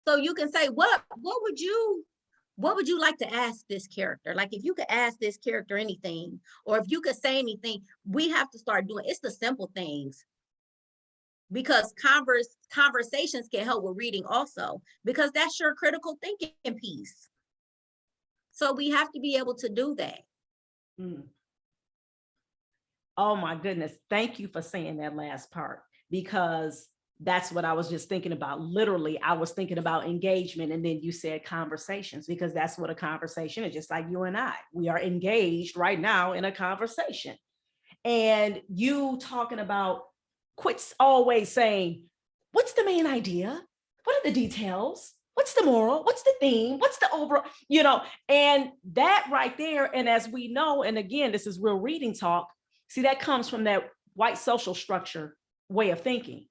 So you can say, what would you like to ask this character? Like if you could ask this character anything, or if you could say anything, we have to start doing, it's the simple things. Because conversations can help with reading also, because that's your critical thinking piece. So we have to be able to do that. Oh my goodness. Thank you for saying that last part, because that's what I was just thinking about. Literally, I was thinking about engagement, and then you said conversations, because that's what a conversation is. Just like you and I, we are engaged right now in a conversation. And you talking about quit always saying, what's the main idea? What are the details? What's the moral? What's the theme? What's the overall, you know, and that right there. And as we know, and again, this is real reading talk. See, that comes from that white social structure way of thinking.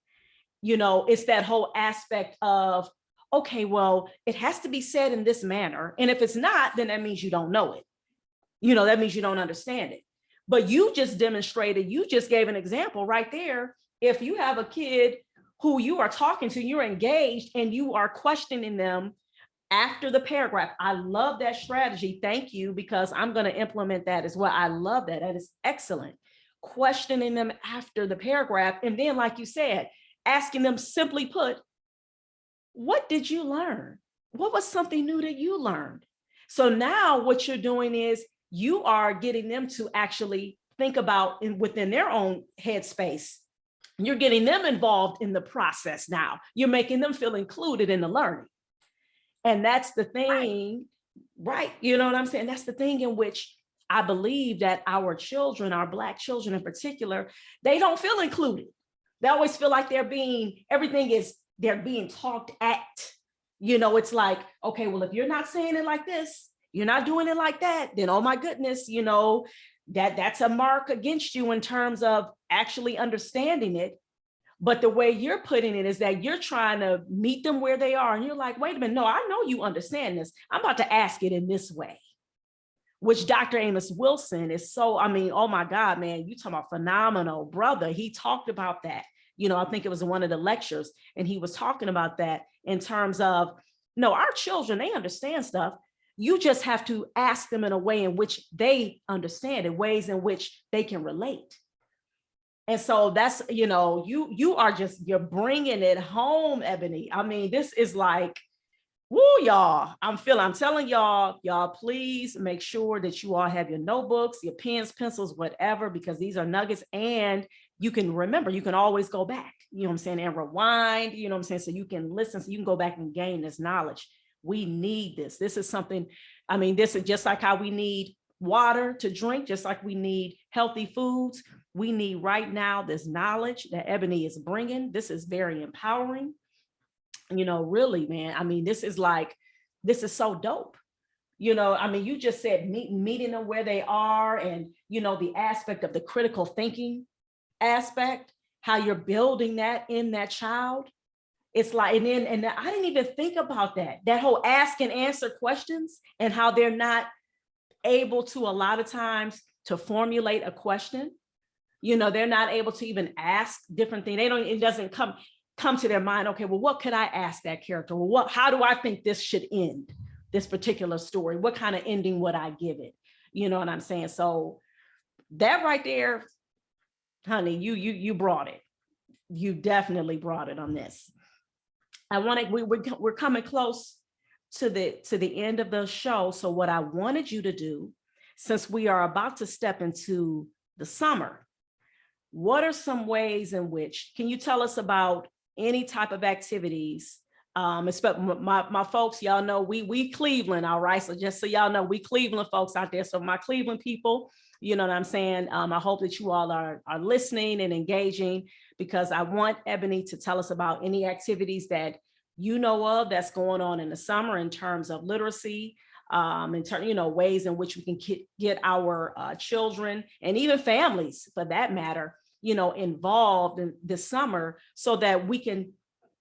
You know, it's that whole aspect of, okay, well, it has to be said in this manner. And if it's not, then that means you don't know it. You know, that means you don't understand it. But you just demonstrated, you just gave an example right there. If you have a kid who you are talking to, you're engaged, and you are questioning them after the paragraph. I love that strategy. Thank you, because I'm going to implement that as well. I love that. That is excellent. Questioning them after the paragraph. And then, like you said, asking them, simply put, what did you learn? What was something new that you learned? So now what you're doing is you are getting them to actually think about within their own headspace. You're getting them involved in the process now. You're making them feel included in the learning. And that's the thing, right? You know what I'm saying? That's the thing in which I believe that our children, our Black children in particular, they don't feel included. They always feel like they're being talked at. You know, it's like, okay, well, if you're not saying it like this, you're not doing it like that, then, oh my goodness, you know, that's a mark against you in terms of actually understanding it. But the way you're putting it is that you're trying to meet them where they are. And you're like, wait a minute, no, I know you understand this. I'm about to ask it in this way. which Dr. Amos Wilson is so, I mean, oh my God, man, you talking about phenomenal brother. He talked about that. I think it was in one of the lectures, and he was talking about that in terms of, no, our children, they understand stuff. You just have to ask them in a way in which they understand, in ways in which they can relate. And so that's, you're bringing it home, Ebony. I mean, this is like, woo, y'all. I'm telling y'all, please make sure that you all have your notebooks, your pens, pencils, whatever, because these are nuggets, and you can remember, you can always go back, you know what I'm saying, and rewind, you know what I'm saying, so you can listen, so you can go back and gain this knowledge. We need this. This is something, I mean, this is just like how we need water to drink, just like we need healthy foods. We need right now this knowledge that Ebony is bringing. This is very empowering. Really, man, I mean, this is so dope. I mean, you just said meeting them where they are, and, the aspect of the critical thinking aspect, how you're building that in that child. It's like, and I didn't even think about that whole ask and answer questions, and how they're not able to, a lot of times, to formulate a question. They're not able to even ask different things. It doesn't come to their mind, okay, well, what could I ask that character? Well, how do I think this should end, this particular story? What kind of ending would I give it? You know what I'm saying? So that right there, honey, you brought it. You definitely brought it on this. We're coming close to the end of the show. So what I wanted you to do, since we are about to step into the summer, what are some ways in which, can you tell us about any type of activities? Especially my folks, y'all know we Cleveland, all right. So just so y'all know, we Cleveland folks out there. So my Cleveland people, you know what I'm saying? I hope that you all are listening and engaging, because I want Ebony to tell us about any activities that you know of that's going on in the summer in terms of literacy, in terms, ways in which we can get our children, and even families for that matter, involved in this summer, so that we can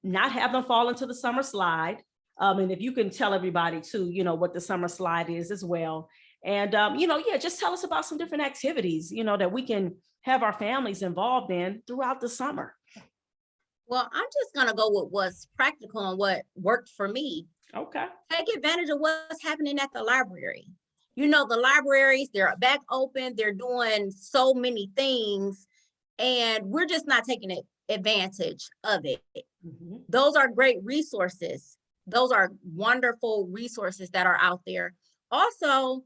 not have them fall into the summer slide. And if you can tell everybody too, what the summer slide is as well. And, just tell us about some different activities, that we can have our families involved in throughout the summer. Well, I'm just going to go with what's practical and what worked for me. Okay. Take advantage of what's happening at the library. The libraries, they're back open. They're doing so many things, and we're just not taking advantage of it. Mm-hmm. Those are great resources. Those are wonderful resources that are out there. Also,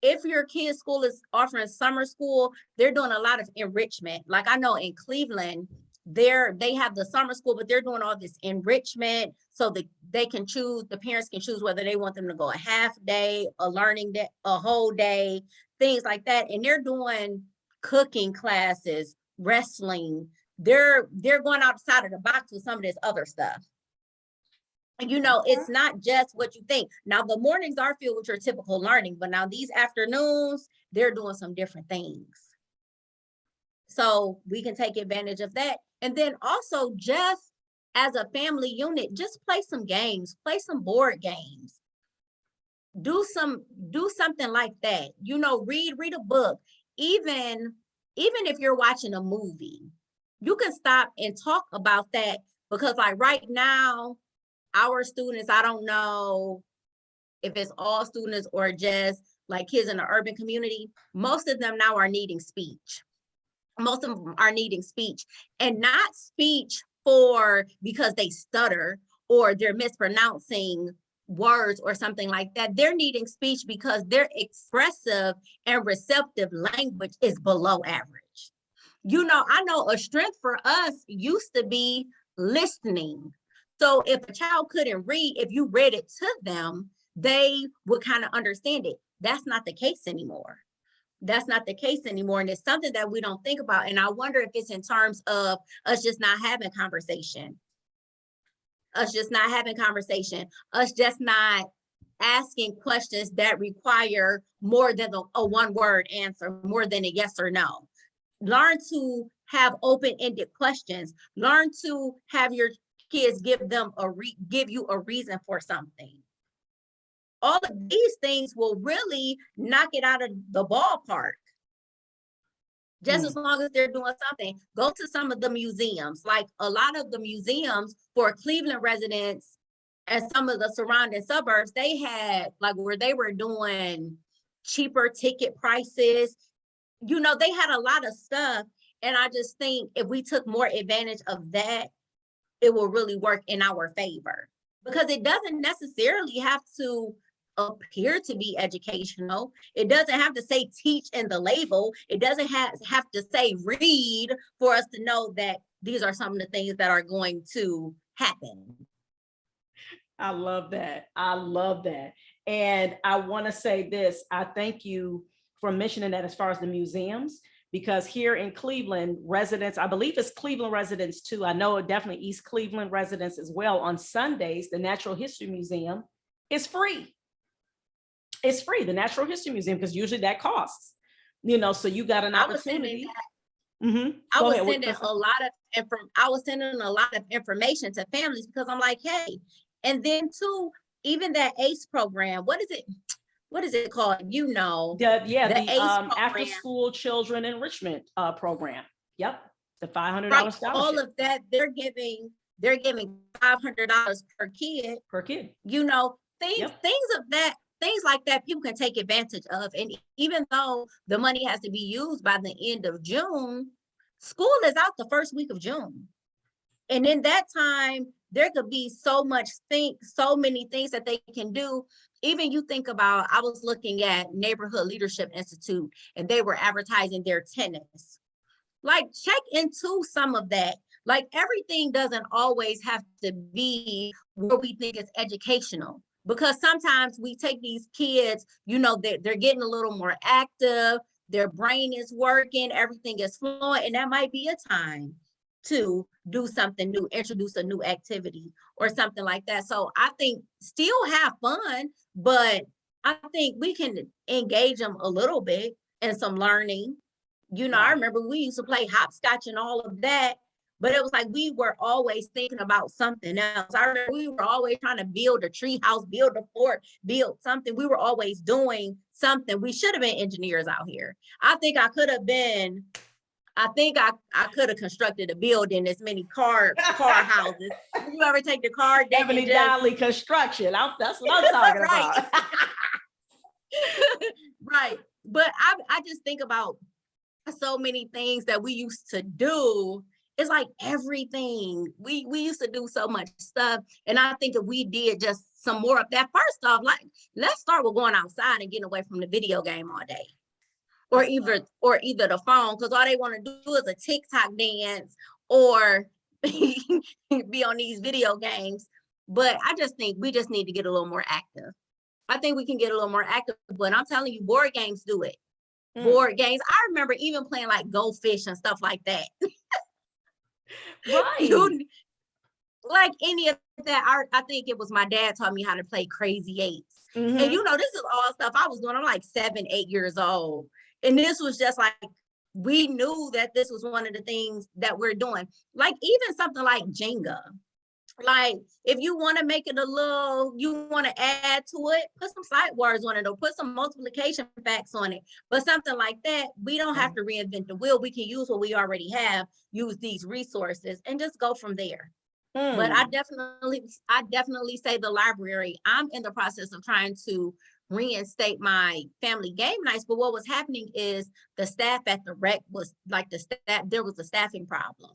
if your kid's school is offering summer school, they're doing a lot of enrichment. Like I know in Cleveland, they have the summer school, but they're doing all this enrichment so that the parents can choose whether they want them to go a half day, a learning day, a whole day, things like that. And they're doing cooking classes, wrestling. They're going outside of the box with some of this other stuff. And it's not just what you think. Now the mornings are filled with your typical learning, but now these afternoons, they're doing some different things. So we can take advantage of that. And then also, just as a family unit, just play some games, play some board games. Do something like that. Read a book. Even if you're watching a movie, you can stop and talk about that, because like right now, our students, I don't know if it's all students or just like kids in the urban community, most of them now are needing speech. Most of them are needing speech, and not speech because they stutter or they're mispronouncing words or something like that. They're needing speech because their expressive and receptive language is below average. I know a strength for us used to be listening. So if a child couldn't read, if you read it to them, they would kind of understand it. That's not the case anymore. That's not the case anymore. And it's something that we don't think about. And I wonder if it's in terms of us just not having conversation. Us just not asking questions that require more than a one-word answer, more than a yes or no. Learn to have open-ended questions. Learn to have your kids give you a reason for something. all of these things will really knock it out of the ballpark. Just as long as they're doing something. Go to some of the museums. Like a lot of the museums for Cleveland residents and some of the surrounding suburbs, they had like where they were doing cheaper ticket prices. You know, they had a lot of stuff. And I just think if we took more advantage of that, it will really work in our favor, because it doesn't necessarily have to appear to be educational. It doesn't have to say teach in the label. It doesn't have to say read for us to know that these are some of the things that are going to happen. I love that. I love that. And I want to say this, I thank you for mentioning that as far as the museums, because here in Cleveland, residents, I believe it's Cleveland residents too. I know definitely East Cleveland residents as well. On Sundays, the Natural History Museum is free. It's free, the Natural History Museum, because usually that costs, you know, so you got an opportunity. I was sending a lot of information to families, because I'm like, hey, and then too, even that ACE program, what is it called? You know, the ACE after school children enrichment program. Yep, the $500 right, scholarship. all of that, they're giving $500 per kid. You know, things like that people can take advantage of. And even though the money has to be used by the end of June, school is out the first week of June. And in that time, there could be so many things that they can do. Even you think about, I was looking at Neighborhood Leadership Institute, and they were advertising their tennis. Like, check into some of that. Like, everything doesn't always have to be what we think is educational, because sometimes we take these kids, you know, they're getting a little more active, their brain is working, everything is flowing, and that might be a time to do something new, introduce a new activity or something like that. So I think still have fun, but I think we can engage them a little bit in some learning. You know, I remember we used to play hopscotch and all of that, but it was like we were always thinking about something else. I remember we were always trying to build a tree house, build a fort, build something. We were always doing something. We should have been engineers out here. I think I could have constructed a building as many car houses. You ever take the car? Ebony Donley construction. That's what I'm talking about. Right. But I just think about so many things that we used to do. It's like everything. We used to do so much stuff. And I think if we did just some more of that, first off, like, let's start with going outside and getting away from the video game all day. Or either the phone, because all they want to do is a TikTok dance or be on these video games. But I just think we just need to get a little more active. I think we can get a little more active, but I'm telling you, board games do it. Board games. I remember even playing like Go Fish and stuff like that. Right. Like any of that, I think it was my dad taught me how to play Crazy Eights. And you know, this is all stuff I was doing. I'm like 7, 8 years old. And this was just like, we knew that this was one of the things that we're doing. Like even something like Jenga. Like if you want to make it you want to add to it, put some sight words on it or put some multiplication facts on it. But something like that, we don't have to reinvent the wheel. We can use what we already have, use these resources and just go from there. But I definitely say the library. I'm in the process of trying to reinstate my family game nights, but what was happening is the staff at the rec was like there was a staffing problem.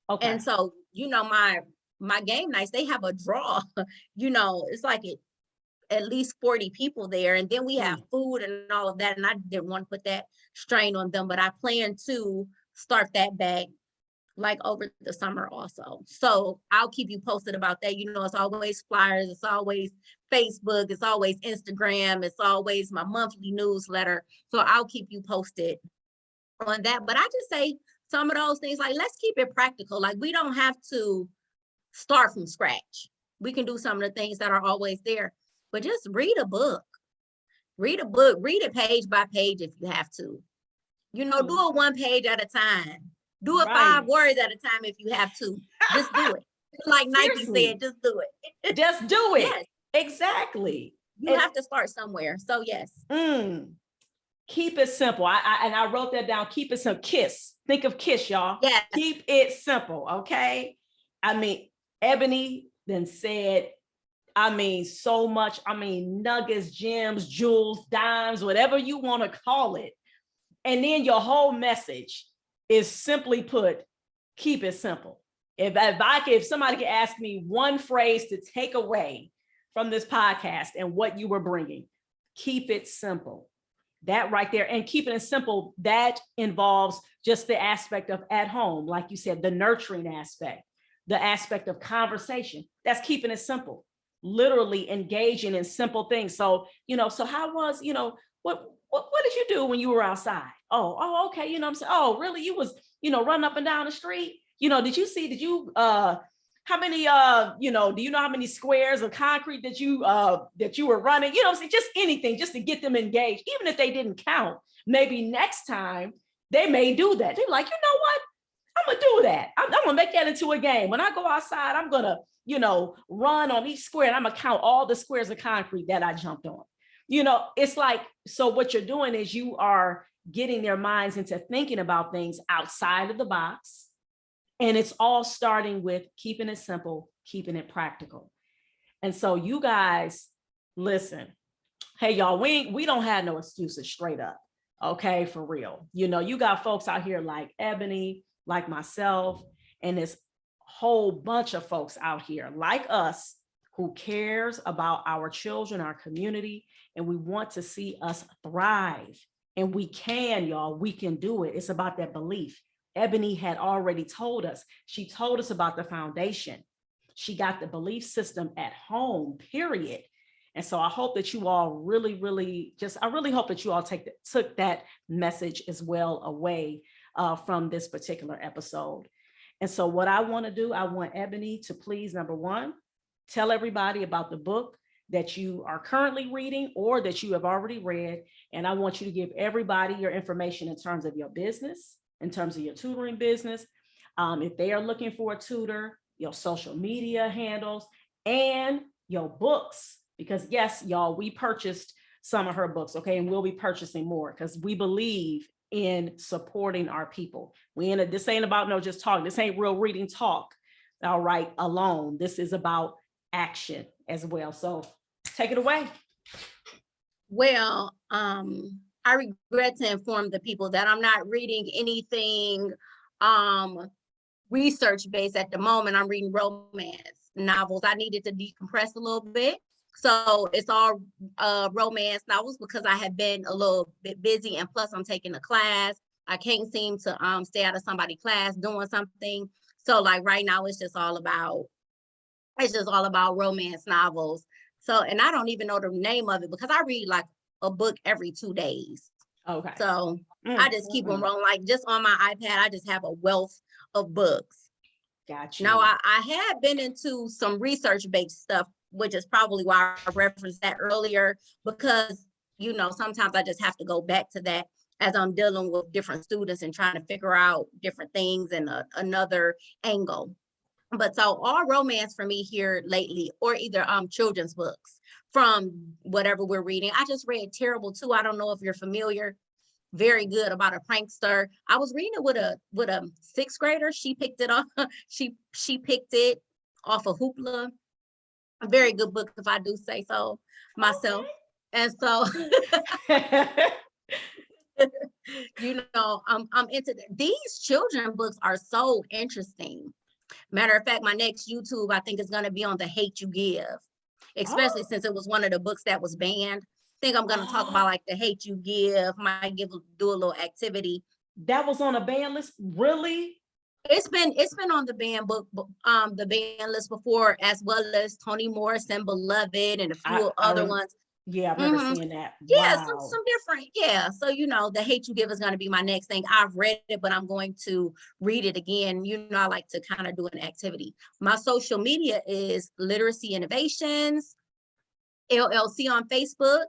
Okay. And so, you know, my game nights, they have a draw, you know, it's like at least 40 people there. And then we have food and all of that. And I didn't want to put that strain on them, but I plan to start that back like over the summer also. So I'll keep you posted about that. You know, it's always flyers, it's always Facebook, it's always Instagram, it's always my monthly newsletter. So I'll keep you posted on that. But I just say some of those things, like, let's keep it practical. Like, we don't have to start from scratch. We can do some of the things that are always there, but just read a book, read it page by page if you have to. You know, do it 1 page at a time. Do it 5 words at a time if you have to. Just do it. Like Nike said, just do it. Just do it. Yes. Exactly. you have to start somewhere. So yes. Keep it simple. I wrote that down. Keep it simple. KISS. Think of KISS, y'all. Yes. Keep it simple. Okay. I mean, Ebony then said, I mean, so much. I mean, nuggets, gems, jewels, dimes, whatever you want to call it. And then your whole message is simply put, keep it simple. If somebody could ask me one phrase to take away from this podcast and what you were bringing, keep it simple. That right there. And keeping it simple, that involves just the aspect of at home, like you said, the nurturing aspect, the aspect of conversation. That's keeping it simple, literally engaging in simple things. So, so how was, what did you do when you were outside? Oh, okay. I'm saying, oh, really? You was, running up and down the street? How many, do you know how many squares of concrete that you were running? Just anything, just to get them engaged, even if they didn't count. Maybe next time they may do that. They're like, you know what? I'm gonna do that. I'm gonna make that into a game. When I go outside, I'm gonna, run on each square and I'm gonna count all the squares of concrete that I jumped on. It's like, so what you're doing is you are getting their minds into thinking about things outside of the box. And it's all starting with keeping it simple, keeping it practical. And so you guys, listen, hey, y'all, we don't have no excuses, straight up. Okay, for real. You got folks out here like Ebony, like myself, and this whole bunch of folks out here like us who cares about our children, our community, and we want to see us thrive. And we can, y'all, we can do it. It's about that belief. Ebony had already told us. She told us about the foundation. She got the belief system at home, period. And so I hope that you all really, really I really hope that you all took that message as well away from this particular episode. And so what I want to do, I want Ebony to please, number one, tell everybody about the book that you are currently reading or that you have already read. And I want you to give everybody your information in terms of your business, in terms of your tutoring business. If they are looking for a tutor, your social media handles, and your books. Because yes, y'all, we purchased some of her books, okay? And we'll be purchasing more because we believe in supporting our people. This ain't about no just talk. This ain't real reading talk, all right, alone. This is about action as well. So take it away. Well, I regret to inform the people that I'm not reading anything research-based at the moment. I'm reading romance novels. I needed to decompress a little bit. So it's all romance novels because I have been a little bit busy, and plus I'm taking a class. I can't seem to stay out of somebody's class doing something. So like right now it's just all about romance novels. So, and I don't even know the name of it because I read like a book every 2 days. Okay. So I just keep them rolling. Like just on my iPad, I just have a wealth of books. Gotcha. Now I had been into some research-based stuff, which is probably why I referenced that earlier, because, sometimes I just have to go back to that as I'm dealing with different students and trying to figure out different things and another angle. But so all romance for me here lately, or either children's books from whatever we're reading. I just read Terrible 2. I don't know if you're familiar. Very good, about a prankster. I was reading it with a sixth grader. She picked it up. She picked it off of Hoopla. A very good book, if I do say so myself. Okay. And so I'm into these children books are so interesting. Matter of fact, my next YouTube, I think, is going to be on The Hate You Give, especially since it was one of the books that was banned. I think I'm going to talk about like The Hate You Give, might do a little activity. That was on a ban list, really? It's been on the ban list before, as well as Toni Morrison, Beloved, and a few other ones. Yeah, I remember seeing that. Yeah, wow. some different. Yeah, so The Hate You Give is going to be my next thing. I've read it, but I'm going to read it again. I like to kind of do an activity. My social media is Literacy Innovations, LLC on Facebook,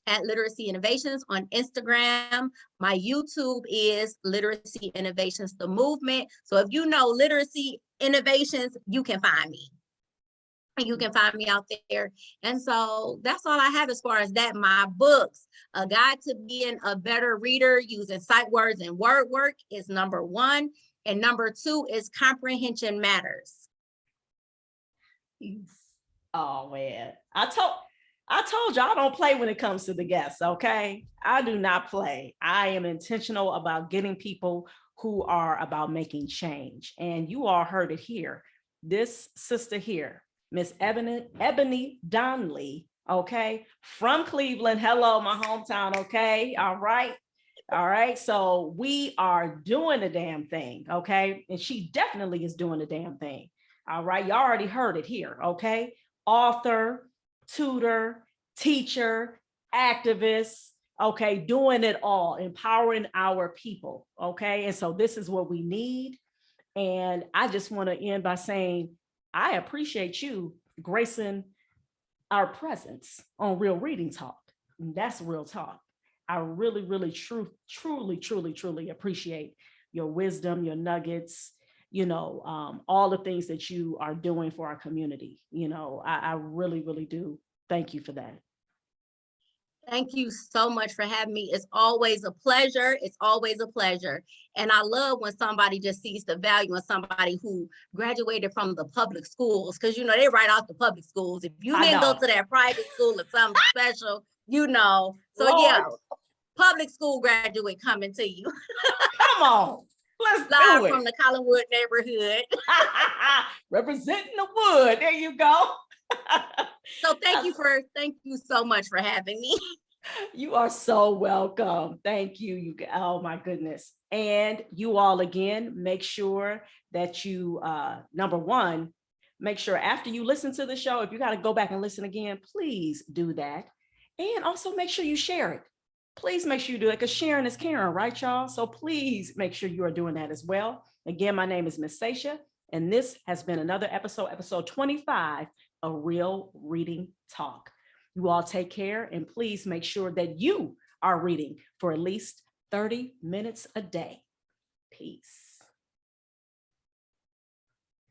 at Literacy Innovations on Instagram. My YouTube is Literacy Innovations, the movement. So if you know Literacy Innovations, you can find me. You can find me out there. And so that's all I have as far as that. My books, A Guide to Being a Better Reader Using Sight Words and Word Work is number 1. And number 2 is Comprehension Matters. Oh man, I told you I don't play when it comes to the guests, okay? I do not play. I am intentional about getting people who are about making change. And you all heard it here. This sister here, Miss Ebony Donley, okay, from Cleveland. Hello, my hometown, okay? All right. All right. So we are doing the damn thing, okay? And she definitely is doing the damn thing. All right. Y'all already heard it here, okay? Author, tutor, teacher, activist, okay, doing it all, empowering our people, okay? And so this is what we need. And I just want to end by saying, I appreciate you gracing our presence on Real Reading Talk. And that's real talk. I really, really, truly appreciate your wisdom, your nuggets, all the things that you are doing for our community. I really, really do. Thank you for that. Thank you so much for having me. It's always a pleasure. It's always a pleasure. And I love when somebody just sees the value in somebody who graduated from the public schools, because, they write out the public schools. If you didn't go to that private school or something special, So Lord. Yeah, public school graduate coming to you. Come on. Let's Live do it. From the Collinwood neighborhood. Representing the wood. There you go. So thank you so much for having me. You are so welcome. Thank you. Oh my goodness. And you all, again, make sure that you, number one, make sure after you listen to the show, if you got to go back and listen again, please do that. And also make sure you share it. Please make sure you do it, because sharing is caring, right, y'all? So please make sure you are doing that as well. Again, my name is Miss Sasha, and this has been another episode 25 of Real Reading Talk. You all take care, and please make sure that you are reading for at least 30 minutes a day. Peace.